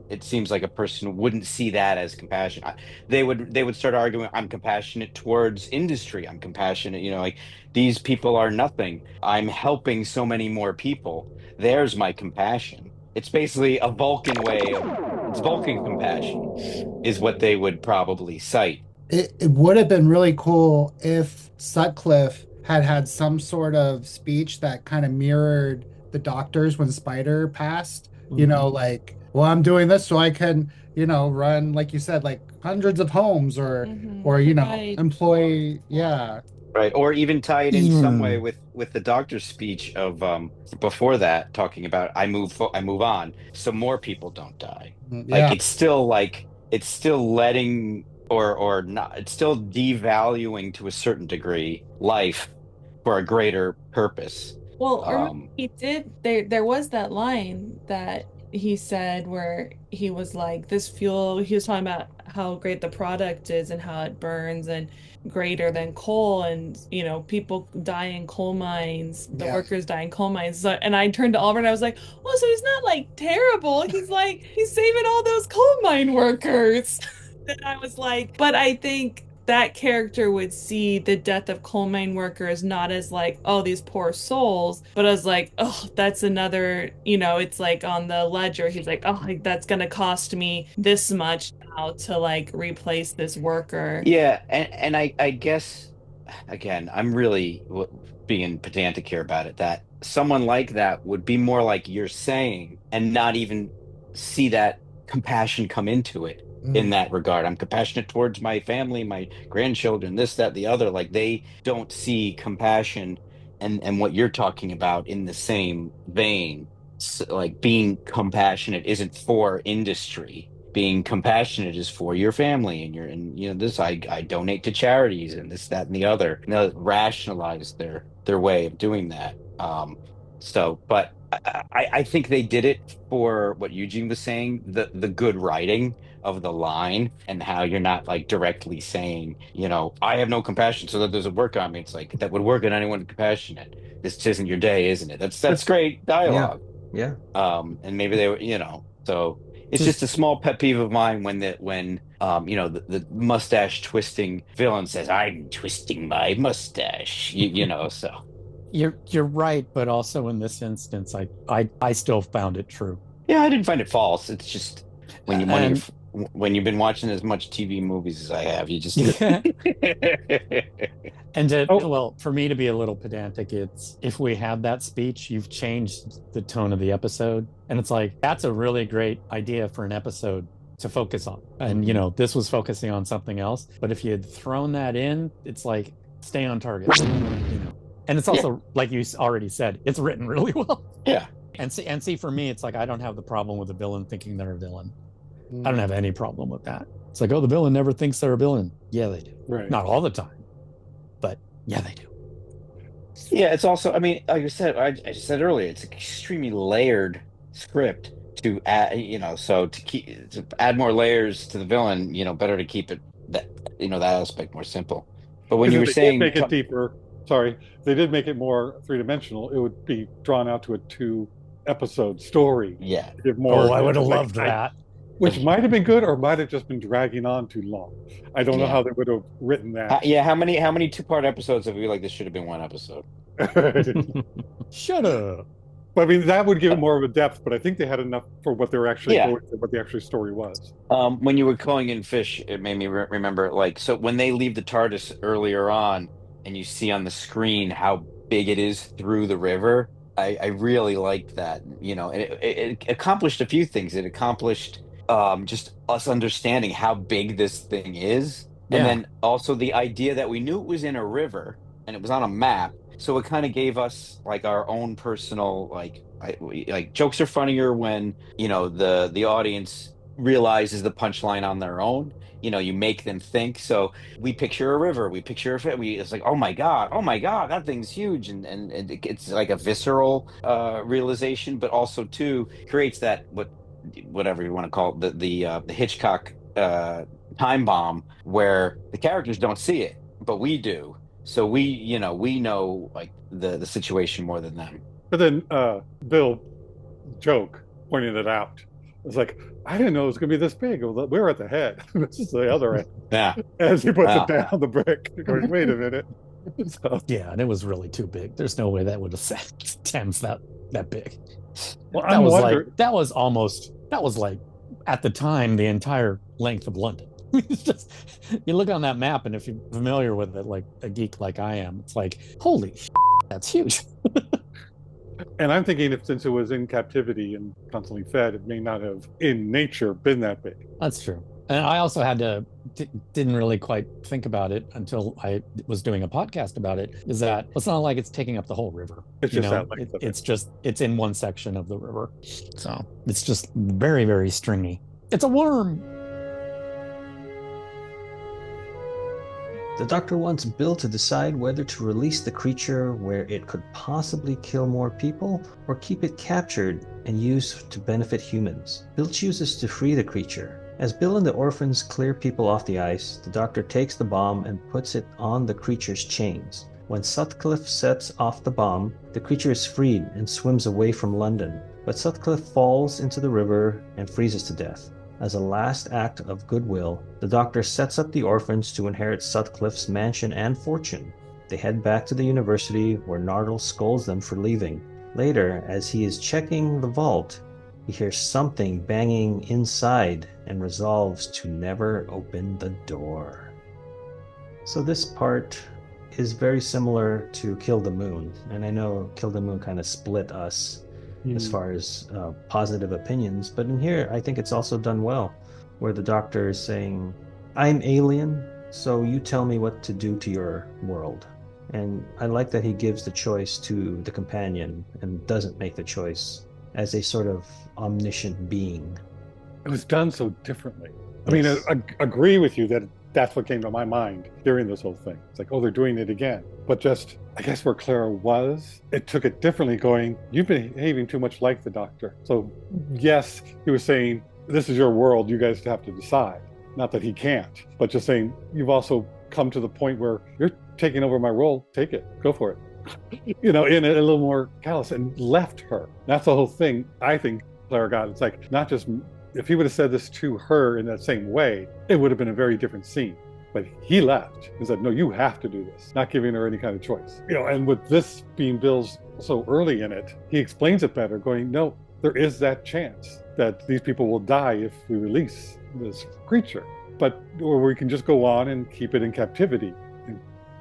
it seems like a person wouldn't see that as compassion. They would start arguing, I'm compassionate towards industry, I'm compassionate, like, these people are nothing, I'm helping so many more people, there's my compassion. It's basically a Vulcan way of, it's Vulcan compassion is what they would probably cite.
It would have been really cool if Sutcliffe had had some sort of speech that kind of mirrored the doctors when Spider passed.
Mhm.
Like, well, I'm doing this so I can, run, like you said, like hundreds of homes or
Provide.
employ, yeah.
Right. Or even tie it in some way
Mm.
with the doctor's speech of, before that, talking about I move on so more people don't die.
Yeah.
Like it's still letting, or not, it's still devaluing to a certain degree life for a greater purpose.
Well, remember
Um
he did there was that line that he said where he was like, this fuel, he was talking about how great the product is and how it burns and greater than coal, and people die in coal mines, the
Yeah.
workers die in coal mines. So, and I turned to Oliver and I was like, oh, so he's not like terrible. He's like, he's saving all those coal mine workers. And I was like, but I think that character would see the death of coal mine workers not as like, oh, these poor souls, but as like, oh, that's another, it's like on the ledger. He's like, oh, like, that's gonna cost me this much now to like replace this worker.
yeah, and I guess, again, I'm really being pedantic here about it, that someone like that would be more like you're saying and not even see that compassion come into it in
Mm.
that regard. I'm compassionate towards my family, my grandchildren, this, that, the other. Like, they don't see compassion and what you're talking about in the same vein. Like, being compassionate isn't for industry. Being compassionate is for your family and this, I donate to charities and this, that, and the other. And they'll rationalize their way of doing that. But I think they did it for what Eugene was saying, the good writing of the line, and how you're not like directly saying, I have no compassion, so that doesn't work on me. It's like, that would work on anyone compassionate. This isn't your day, isn't it? That's great
Yeah.
dialogue.
Yeah.
And maybe they were, so it's just
Just
a small pet peeve of mine when the mustache twisting villain says, I'm twisting my mustache, so.
you're right, but also in this instance, I still found it true.
Yeah, I didn't find it false. It's just,
And
when you've been watching as much TV movies as I have, you just
Oh,
well, for me to be a little pedantic, it's if we had that speech, you've changed the tone of the episode. And it's like, that's a really great idea for an episode to focus on. And, this was focusing on something else. But if you had thrown that in, it's like, stay on target, And it's
yeah,
also, like you already said, it's written really well.
yeah.
And see, for me, it's like, I don't have the problem with a villain thinking they're a villain. I don't
Mm.
have any problem with that. It's like, oh, the villain never thinks they're a villain. Yeah, they do.
right.
Not all the time, but yeah, they do.
Yeah, it's also, I mean, like I said, I just said earlier, it's an extremely layered script to add, so to add more layers to the villain, better to keep it, that aspect more simple. But when
Because
you
if
were
they did
saying,
make it deeper, sorry, if they did make it more three-dimensional, it would be drawn out to a two-episode story.
yeah,
Give
Oh,
more,
I would have
like,
loved that.
which might have been good or might have just been dragging on too long. I don't know
yeah,
how they would have written that.
yeah. How many two-part episodes have we, like, this should have been one episode?
Shut up.
But I mean, that would give it more of a depth, but I think they had enough for what they were actually
Yeah.
going for, what the actual story was.
When you were calling in fish, it made me remember, like, so when they leave the TARDIS earlier on, and you see on the screen how big it is through the river, I really liked that. And it accomplished a few things. It accomplished, just us understanding how big this thing is, and
Yeah.
then also the idea that we knew it was in a river and it was on a map, so it kind of gave us like our own personal, like, jokes are funnier when the audience realizes the punchline on their own. you make them think. So we picture a river, we picture it's like, oh my god, that thing's huge, and it's like a visceral realization, but also too creates that whatever you want to call it, the Hitchcock time bomb, where the characters don't see it, but we do. So we know like the situation more than them.
But then Bill joke pointed it out. It's like, I didn't know it was going to be this big. We're at the head. This is the other end.
Yeah.
As he puts
Yeah.
it down the brick, going, wait a minute. So,
Yeah, and it was really too big. There's no way that would have set Thames that big.
well,
That
I'm
was
wondering.
like that was like at the time the entire length of London. It's just, you look on that map, and if you're familiar with it, like a geek like I am, it's like, holy shit, that's huge.
And I'm thinking since it was in captivity and constantly fed, it may not have in nature been that big.
That's true. And I also didn't really quite think about it until I was doing a podcast about it, is that it's not like it's taking up the whole river.
It's just that length of it.
It's in one section of the river. So it's just very, very stringy. It's a worm.
The Doctor wants Bill to decide whether to release the creature where it could possibly kill more people, or keep it captured and used to benefit humans. Bill chooses to free the creature. As Bill and the orphans clear people off the ice, the Doctor takes the bomb and puts it on the creature's chains. When Sutcliffe sets off the bomb, the creature is freed and swims away from London, but Sutcliffe falls into the river and freezes to death. As a last act of goodwill, the Doctor sets up the orphans to inherit Sutcliffe's mansion and fortune. They head back to the university, where Nardole scolds them for leaving. Later, as he is checking the vault, he hears something banging inside and resolves to never open the door. So this part is very similar to Kill the Moon, and I know Kill the Moon kind of split us as far as positive opinions, but in here I think it's also done well, where the Doctor is saying, I'm alien, so you tell me what to do to your world. And I like that he gives the choice to the companion and doesn't make the choice as a sort of omniscient being.
It was done so differently. I
Yes.
mean, I agree with you that that's what came to my mind during this whole thing. It's like, oh, they're doing it again. But just, I guess where Clara was, it took it differently, going, you've been behaving too much like the Doctor. So yes, he was saying, this is your world, you guys have to decide. Not that he can't, but just saying, you've also come to the point where you're taking over my role, take it, go for it. In a little more callous, and left her. That's the whole thing I think Clara got. It's like, not just, if he would have said this to her in that same way, it would have been a very different scene. But he left and said, no, you have to do this, not giving her any kind of choice. And with this being Bill's so early in it, he explains it better, going, no, there is that chance that these people will die if we release this creature. Or we can just go on and keep it in captivity.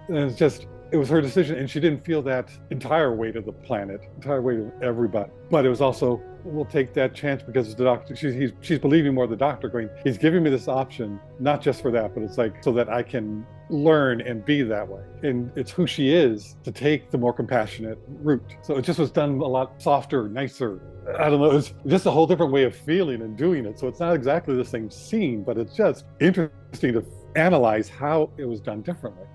And it's just, it was her decision, and she didn't feel that entire weight of the planet, entire weight of everybody. But it was also, we'll take that chance because the Doctor, she's believing more the Doctor, going, he's giving me this option, not just for that, but it's like so that I can learn and be that way. And it's who she is to take the more compassionate route. So it just was done a lot softer, nicer. I don't know, it's just a whole different way of feeling and doing it. So it's not exactly the same scene, but it's just interesting to analyze how it was done differently.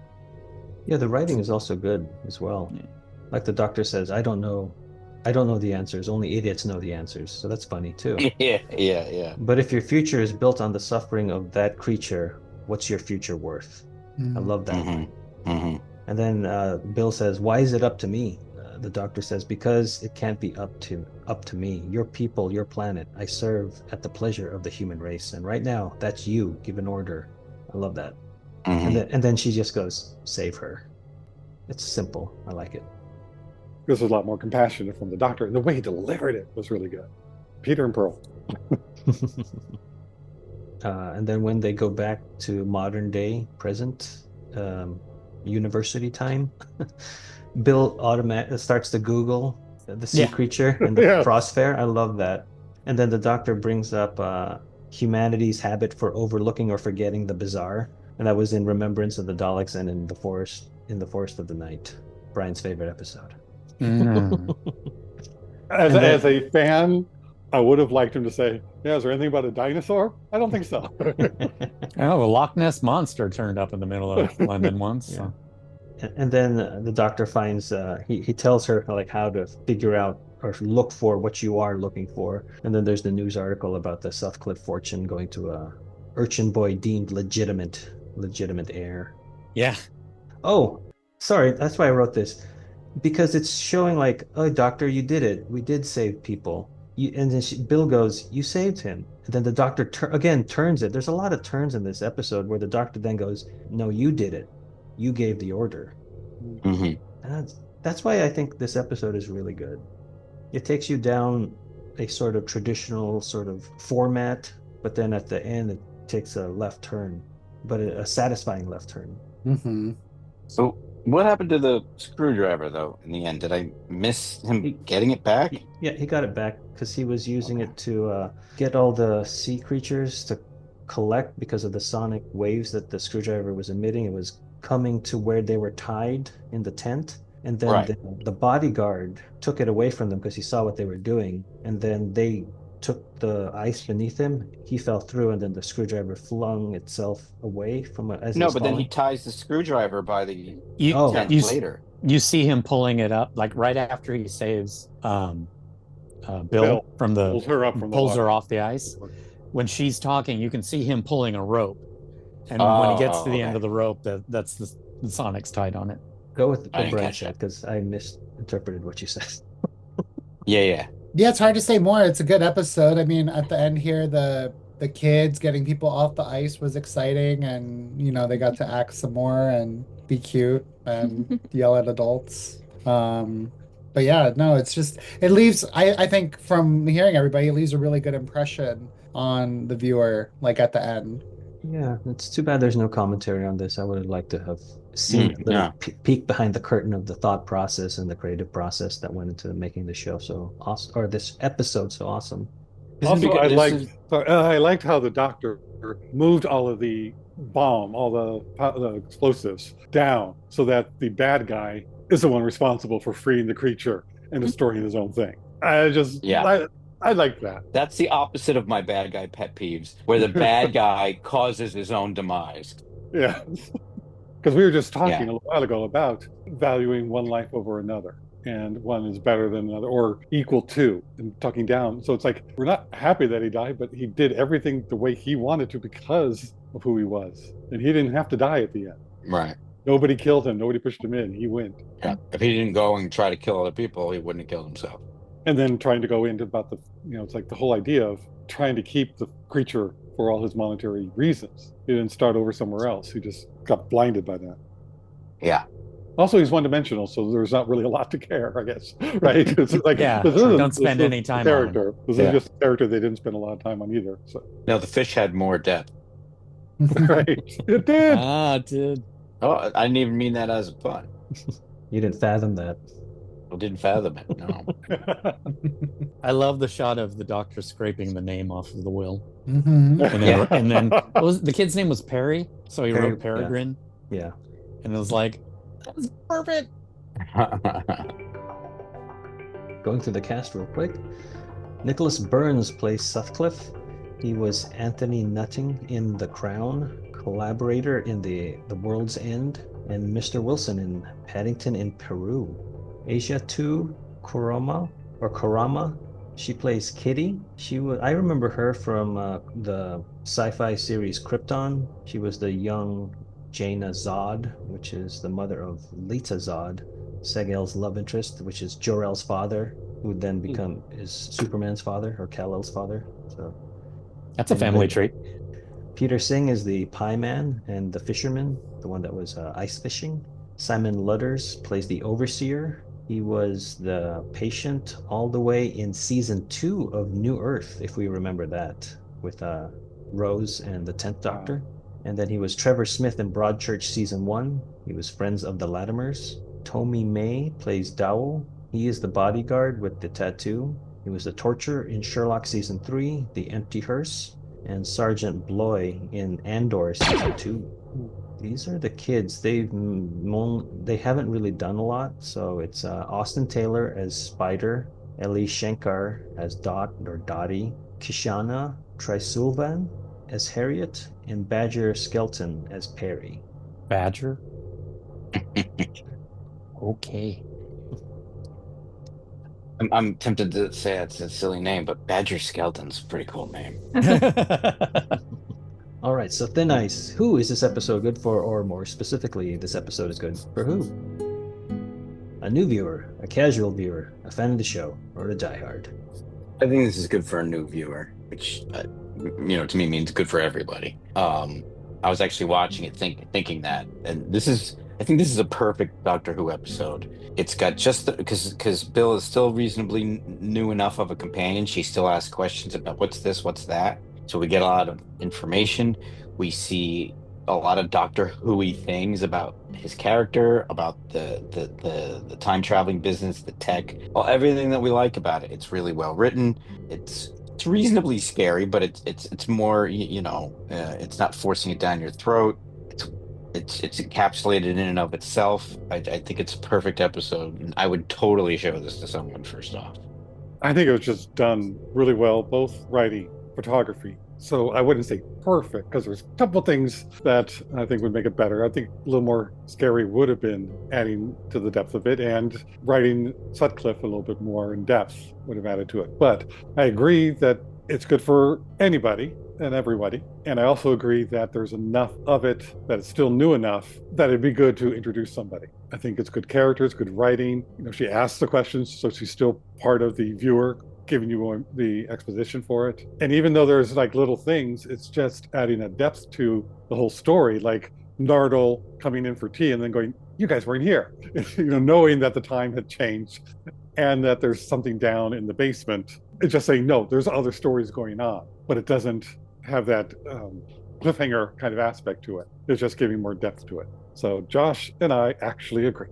Yeah, the writing is also good as well.
Yeah.
Like the Doctor says, I don't know the answers. Only idiots know the answers. So that's funny too.
Yeah.
But if your future is built on the suffering of that creature, what's your future worth? I love that.
Mm-hmm.
And then Bill says, why is it up to me? The Doctor says, because it can't be up to me. Your people, your planet. I serve at the pleasure of the human race. And right now, that's you. Give an order. I love that.
Mm-hmm.
And then she just goes, save her. It's simple. I like it.
This was a lot more compassionate from the Doctor, and the way he delivered it was really good. Peter and Pearl.
And then when they go back to modern day, present, university time, Bill starts to Google the sea creature and the crossfair. I love that. And then the Doctor brings up humanity's habit for overlooking or forgetting the bizarre. And that was in Remembrance of the Daleks and in the Forest of the Night, Brian's favorite episode.
As a fan I would have liked him to say, yeah, is there anything about a dinosaur? I don't think so.
Oh, the Loch Ness Monster turned up in the middle of London once.
Yeah.
So.
And then the doctor finds he tells her like how to figure out or look for what you are looking for. And then there's the news article about the Sutcliffe fortune going to a urchin boy deemed legitimate heir.
Yeah.
Oh, sorry, that's why I wrote this. Because it's showing like, oh, doctor, you did it. We did save people. And then Bill goes, you saved him. And then the doctor again turns it. There's a lot of turns in this episode where the doctor then goes, no, you did it. You gave the order.
Mhm.
That's why I think this episode is really good. It takes you down a sort of traditional sort of format, but then at the end it takes a left turn, but a satisfying left turn.
Mm-hmm.
So what happened to the screwdriver though in the end? Did I miss him getting it back?
Yeah, he got it back because he was using it to get all the sea creatures to collect because of the sonic waves that the screwdriver was emitting. It was coming to where they were tied in the tent. And then
Right.
the bodyguard took it away from them because he saw what they were doing. And then they took the ice beneath him. He fell through, and then the screwdriver flung itself away from as
No,
was
but then he
falling.
ties the screwdriver by the
Oh.
tent
you,
later.
You see him pulling it up, like right after he saves Bill
Bill
from the
pulls her up from the
pulls her
water.
off the ice. When she's talking, you can see him pulling a rope, and when he gets to the end of the rope, that's the Sonic's tied on it.
Go with
I
what
didn't
Brian
catch
said because I misinterpreted what you said.
Yeah.
Yeah, it's hard to say more. It's a good episode. I mean, at the end here, the kids getting people off the ice was exciting, and they got to act some more and be cute and yell at adults. But yeah, no, it's just it leaves. I think from hearing everybody, it leaves a really good impression on the viewer, like at the end.
Yeah, it's too bad there's no commentary on this. I would have liked to have seen a little peek behind the curtain of the thought process and the creative process that went into making the show so awesome, or this episode so awesome.
Also, I liked how the doctor moved all of the bomb, all the explosives down, so that the bad guy is the one responsible for freeing the creature and destroying his own thing. I like that.
That's the opposite of my bad guy pet peeves, where the bad guy causes his own demise.
Yeah. Because we were just talking a while ago about valuing one life over another, and one is better than another or equal to, and talking down. So it's like we're not happy that he died, but he did everything the way he wanted to because of who he was. And he didn't have to die at the end.
Right.
Nobody killed him. Nobody pushed him in. He went.
Yeah. If he didn't go and try to kill other people, he wouldn't have killed himself.
And then trying to go into about it's like the whole idea of trying to keep the creature for all his monetary reasons. He didn't start over somewhere else. He just got blinded by that.
Yeah.
Also, he's one-dimensional, so there's not really a lot to care, I guess. Right? It's like,
don't spend any time on him.
This is just a character they didn't spend a lot of time on either. So.
No, the fish had more depth.
Right. It did.
It did.
Oh, I didn't even mean that as a pun.
You didn't fathom that.
I didn't fathom it. No.
I love the shot of the doctor scraping the name off of the will.
Mm-hmm.
And then the kid's name was Perry, so he wrote Peregrine.
Yeah.
And it was like, that was perfect.
Going through the cast real quick. Nicholas Burns plays Sutcliffe. He was Anthony Nutting in The Crown, collaborator in The World's End, and Mr. Wilson in Paddington in Peru. Asia 2 Kurama, she plays Kitty. I remember her from the sci-fi series Krypton. She was the young Jaina Zod, which is the mother of Lita Zod, Segal's love interest, which is Jor-El's father, who would then is Superman's father or Kal-El's father. So
that's a family trait.
Peter Singh is the pie man and the fisherman, the one that was ice fishing. Simon Ludders plays the overseer. He was the patient all the way in season 2 of New Earth, if we remember that, with Rose and the 10th Doctor. And then he was Trevor Smith in Broadchurch season 1. He was Friends of the Latimers. Tommy May plays Dowell. He is the bodyguard with the tattoo. He was the torturer in Sherlock season 3, The Empty Hearse, and Sergeant Bloy in Andor season 2. These are the kids. They haven't really done a lot. So it's Austin Taylor as Spider, Ellie Shankar as Dot or Dottie, Kishana Trisulvan as Harriet, and Badger Skelton as Perry.
Badger. Okay.
I'm tempted to say it's a silly name, but Badger Skeleton's a pretty cool name.
All right, so Thin Ice. Who is this episode good for, or more specifically, this episode is good for who? A new viewer, a casual viewer, a fan of the show, or a diehard?
I think this is good for a new viewer, which to me means good for everybody. I was actually watching it thinking that, and I think this is a perfect Doctor Who episode. It's got just because Bill is still reasonably new enough of a companion. She still asks questions about what's this, what's that. So we get a lot of information. We see a lot of Doctor Who-y things about his character, about the time traveling business, the tech, everything that we like about it. It's really well written. It's reasonably scary, but it's more it's not forcing it down your throat. It's encapsulated in and of itself. I think it's a perfect episode, and I would totally show this to someone first off.
I think it was just done really well, both writing, photography. So I wouldn't say perfect, because there's a couple things that I think would make it better. I think a little more scary would have been adding to the depth of it, and writing Sutcliffe a little bit more in depth would have added to it. But I agree that it's good for anybody and everybody. And I also agree that there's enough of it that it's still new enough that it'd be good to introduce somebody. I think it's good characters, good writing. She asks the questions, so she's still part of the viewer, giving you the exposition for it. And even though there's like little things, it's just adding a depth to the whole story, like Nardole coming in for tea and then going, "You guys weren't here," knowing that the time had changed and that there's something down in the basement. It's just saying, no, there's other stories going on, but it doesn't have that cliffhanger kind of aspect to it. It's just giving more depth to it. So Josh and I actually agree.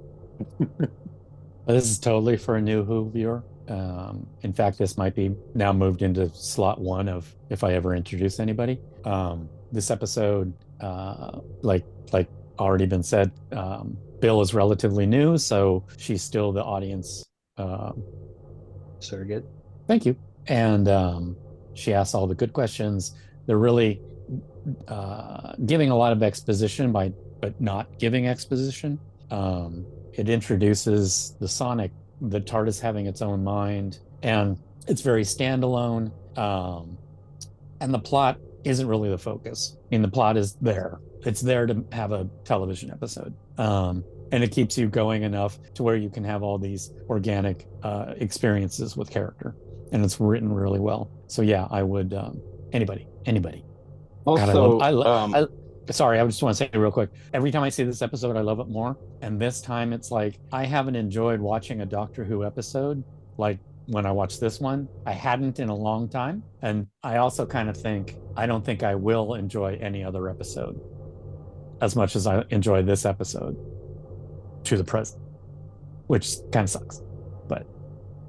This is totally for a new Who viewer. In fact, this might be now moved into slot 1 of if I ever introduce anybody. This episode, like already been said, Bill is relatively new, so she's still the audience
surrogate.
Thank you. And she asks all the good questions. They're really giving a lot of exposition but not giving exposition. It introduces the TARDIS having its own mind, and it's very standalone. And the plot isn't really the focus. I mean, the plot is there. It's there to have a television episode. And it keeps you going enough to where you can have all these organic experiences with character. And it's written really well. So yeah, I would, anybody.
Also,
God, sorry, I just want to say real quick. Every time I see this episode, I love it more. And this time it's like, I haven't enjoyed watching a Doctor Who episode like when I watched this one. I hadn't in a long time. And I also kind of think, I don't think I will enjoy any other episode as much as I enjoy this episode to the present, which kind of sucks. But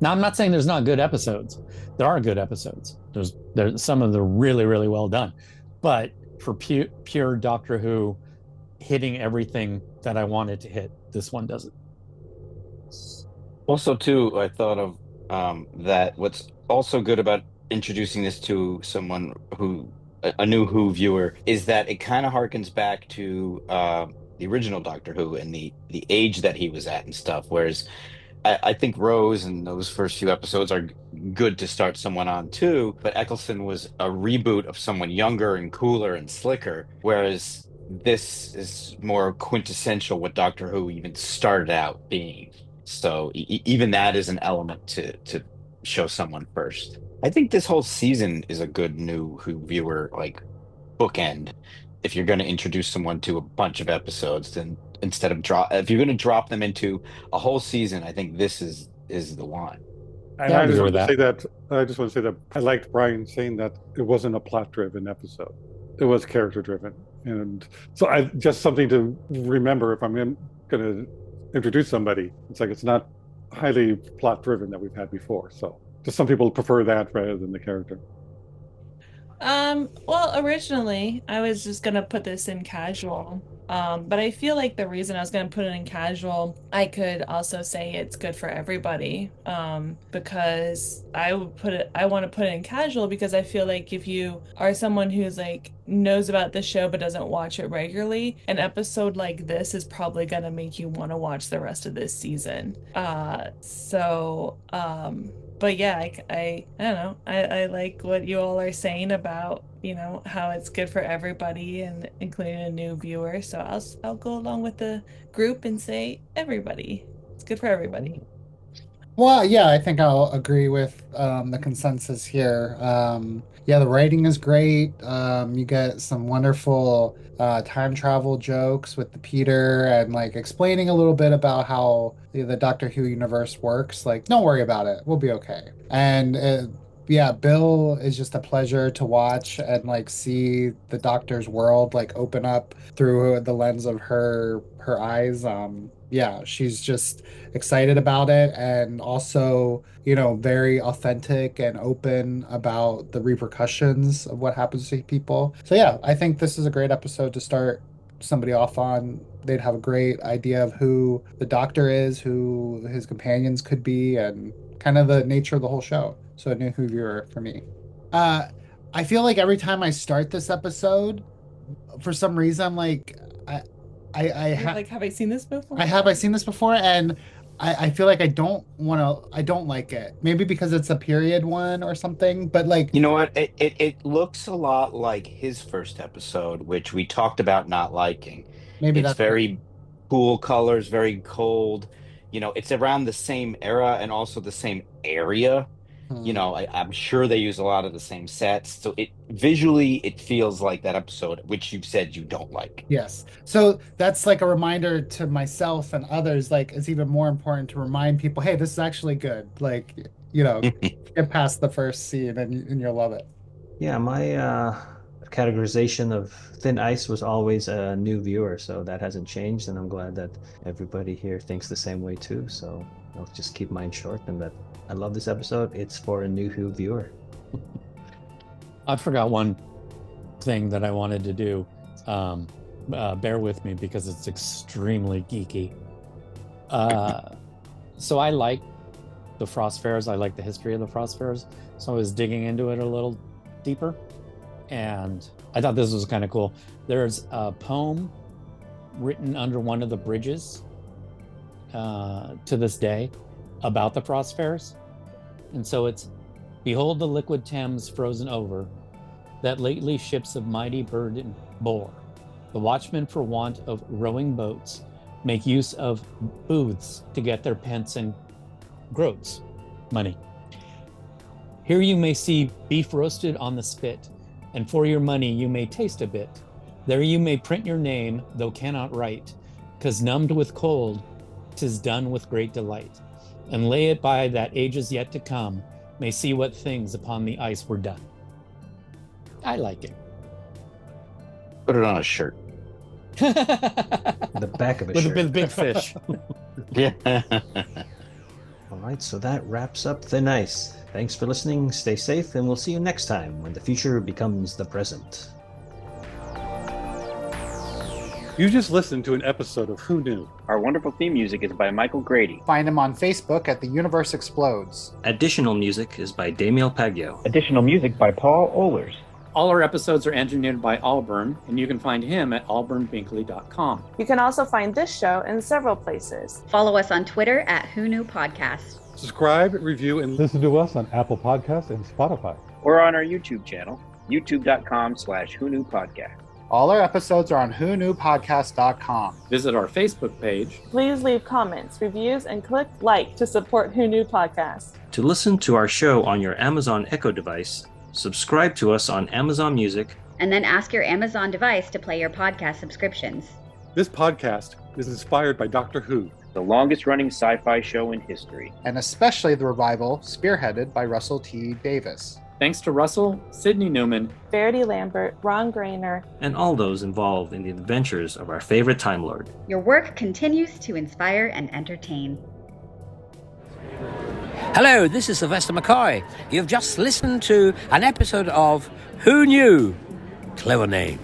now I'm not saying there's not good episodes. There are good episodes. There's some of them really, really well done. But for pure Doctor Who hitting everything that I wanted to hit, this one doesn't.
Also, too, I thought of that what's also good about introducing this to someone a new Who viewer, is that it kind of harkens back to the original Doctor Who and the age that he was at and stuff. Whereas I think Rose and those first few episodes are good to start someone on too, but Eccleston was a reboot of someone younger and cooler and slicker, whereas this is more quintessential what Doctor Who even started out being. So even that is an element to show someone first. I think this whole season is a good new Who viewer bookend. If you're going to introduce someone to a bunch of episodes, then instead of if you're going to drop them into a whole season, I think this is the one.
And I just want to say that I liked Brian saying that it wasn't a plot-driven episode; it was character-driven, and so just something to remember if I'm going to introduce somebody. It's like it's not highly plot-driven that we've had before. So just some people prefer that rather than the character.
Well, originally I was just gonna put this in casual, But I feel like the reason I was going to put it in casual, I could also say it's good for everybody. Because I want to put it in casual because I feel like if you are someone who's like knows about the show but doesn't watch it regularly, an episode like this is probably going to make you want to watch the rest of this season. But yeah, I don't know. I like what you all are saying about, how it's good for everybody and including a new viewer. So I'll go along with the group and say everybody. It's good for everybody.
Well, yeah, I think I'll agree with the consensus here. Yeah, the writing is great. You get some wonderful time travel jokes with the Peter and like explaining a little bit about how the Doctor Who universe works. Like, don't worry about it. We'll be okay. And yeah, Bill is just a pleasure to watch and like see the Doctor's world like open up through the lens of her eyes. Yeah, she's just excited about it and also, very authentic and open about the repercussions of what happens to people. So yeah, I think this is a great episode to start somebody off on. They'd have a great idea of who the Doctor is, who his companions could be, and kind of the nature of the whole show. So a new Who viewer for me. I feel like every time I start this episode, for some reason, I'm like,
have I seen this before?
Have I seen this before? And I feel like I don't like it. Maybe because it's a period one or something, but like,
You know what? It looks a lot like his first episode, which we talked about not liking.
maybe
It's
that's
very cool colors, very cold. It's around the same era and also the same area. I'm sure they use a lot of the same sets. So visually it feels like that episode, which you've said you don't like.
Yes. So that's like a reminder to myself and others, like it's even more important to remind people, hey, this is actually good. Like, get past the first scene and you'll love it.
Yeah, my categorization of Thin Ice was always a new viewer, so that hasn't changed, and I'm glad that everybody here thinks the same way too. So I'll just keep mine short and that I love this episode. It's for a new Who viewer.
I forgot one thing that I wanted to do. Bear with me because it's extremely geeky. So I like the Frost Fairs. I like the history of the Frost Fairs. So I was digging into it a little deeper. And I thought this was kind of cool. There's a poem written under one of the bridges to this day about the Frost Fairs. And so it's, behold the liquid Thames frozen over, that lately ships of mighty burden bore. The watchmen for want of rowing boats make use of booths to get their pence and groats, money. Here you may see beef roasted on the spit, and for your money you may taste a bit. There you may print your name, though cannot write, 'cause numbed with cold, 'tis done with great delight. And lay it by that ages yet to come may see what things upon the ice were done. I like it.
Put it on a shirt.
The back of a
With
shirt.
a big fish.
Yeah.
All right, so that wraps up Thin Ice. Thanks for listening, stay safe, and we'll see you next time when the future becomes the present.
You just listened to an episode of Who Knew?
Our wonderful theme music is by Michael Grady.
Find him on Facebook at The Universe Explodes.
Additional music is by Damiel Paggio.
Additional music by Paul Ohlers.
All our episodes are engineered by Auburn, and you can find him at auburnbinkley.com.
You can also find this show in several places.
Follow us on Twitter at Who Knew Podcast.
Subscribe, review, and listen to us on Apple Podcasts and Spotify.
Or on our YouTube channel, youtube.com/Who Knew Podcast.
All our episodes are on whoknewpodcast.com.
Visit our Facebook page.
Please leave comments, reviews, and click like to support Who Knew Podcast.
To listen to our show on your Amazon Echo device, subscribe to us on Amazon Music,
And then ask your Amazon device to play your podcast subscriptions.
This podcast is inspired by Doctor Who,
the longest running sci-fi show in history.
And especially the revival spearheaded by Russell T. Davis.
Thanks to Russell, Sidney Newman,
Verity Lambert, Ron Grainer,
and all those involved in the adventures of our favorite Time Lord.
Your work continues to inspire and entertain.
Hello, this is Sylvester McCoy. You've just listened to an episode of Who Knew? Clever name.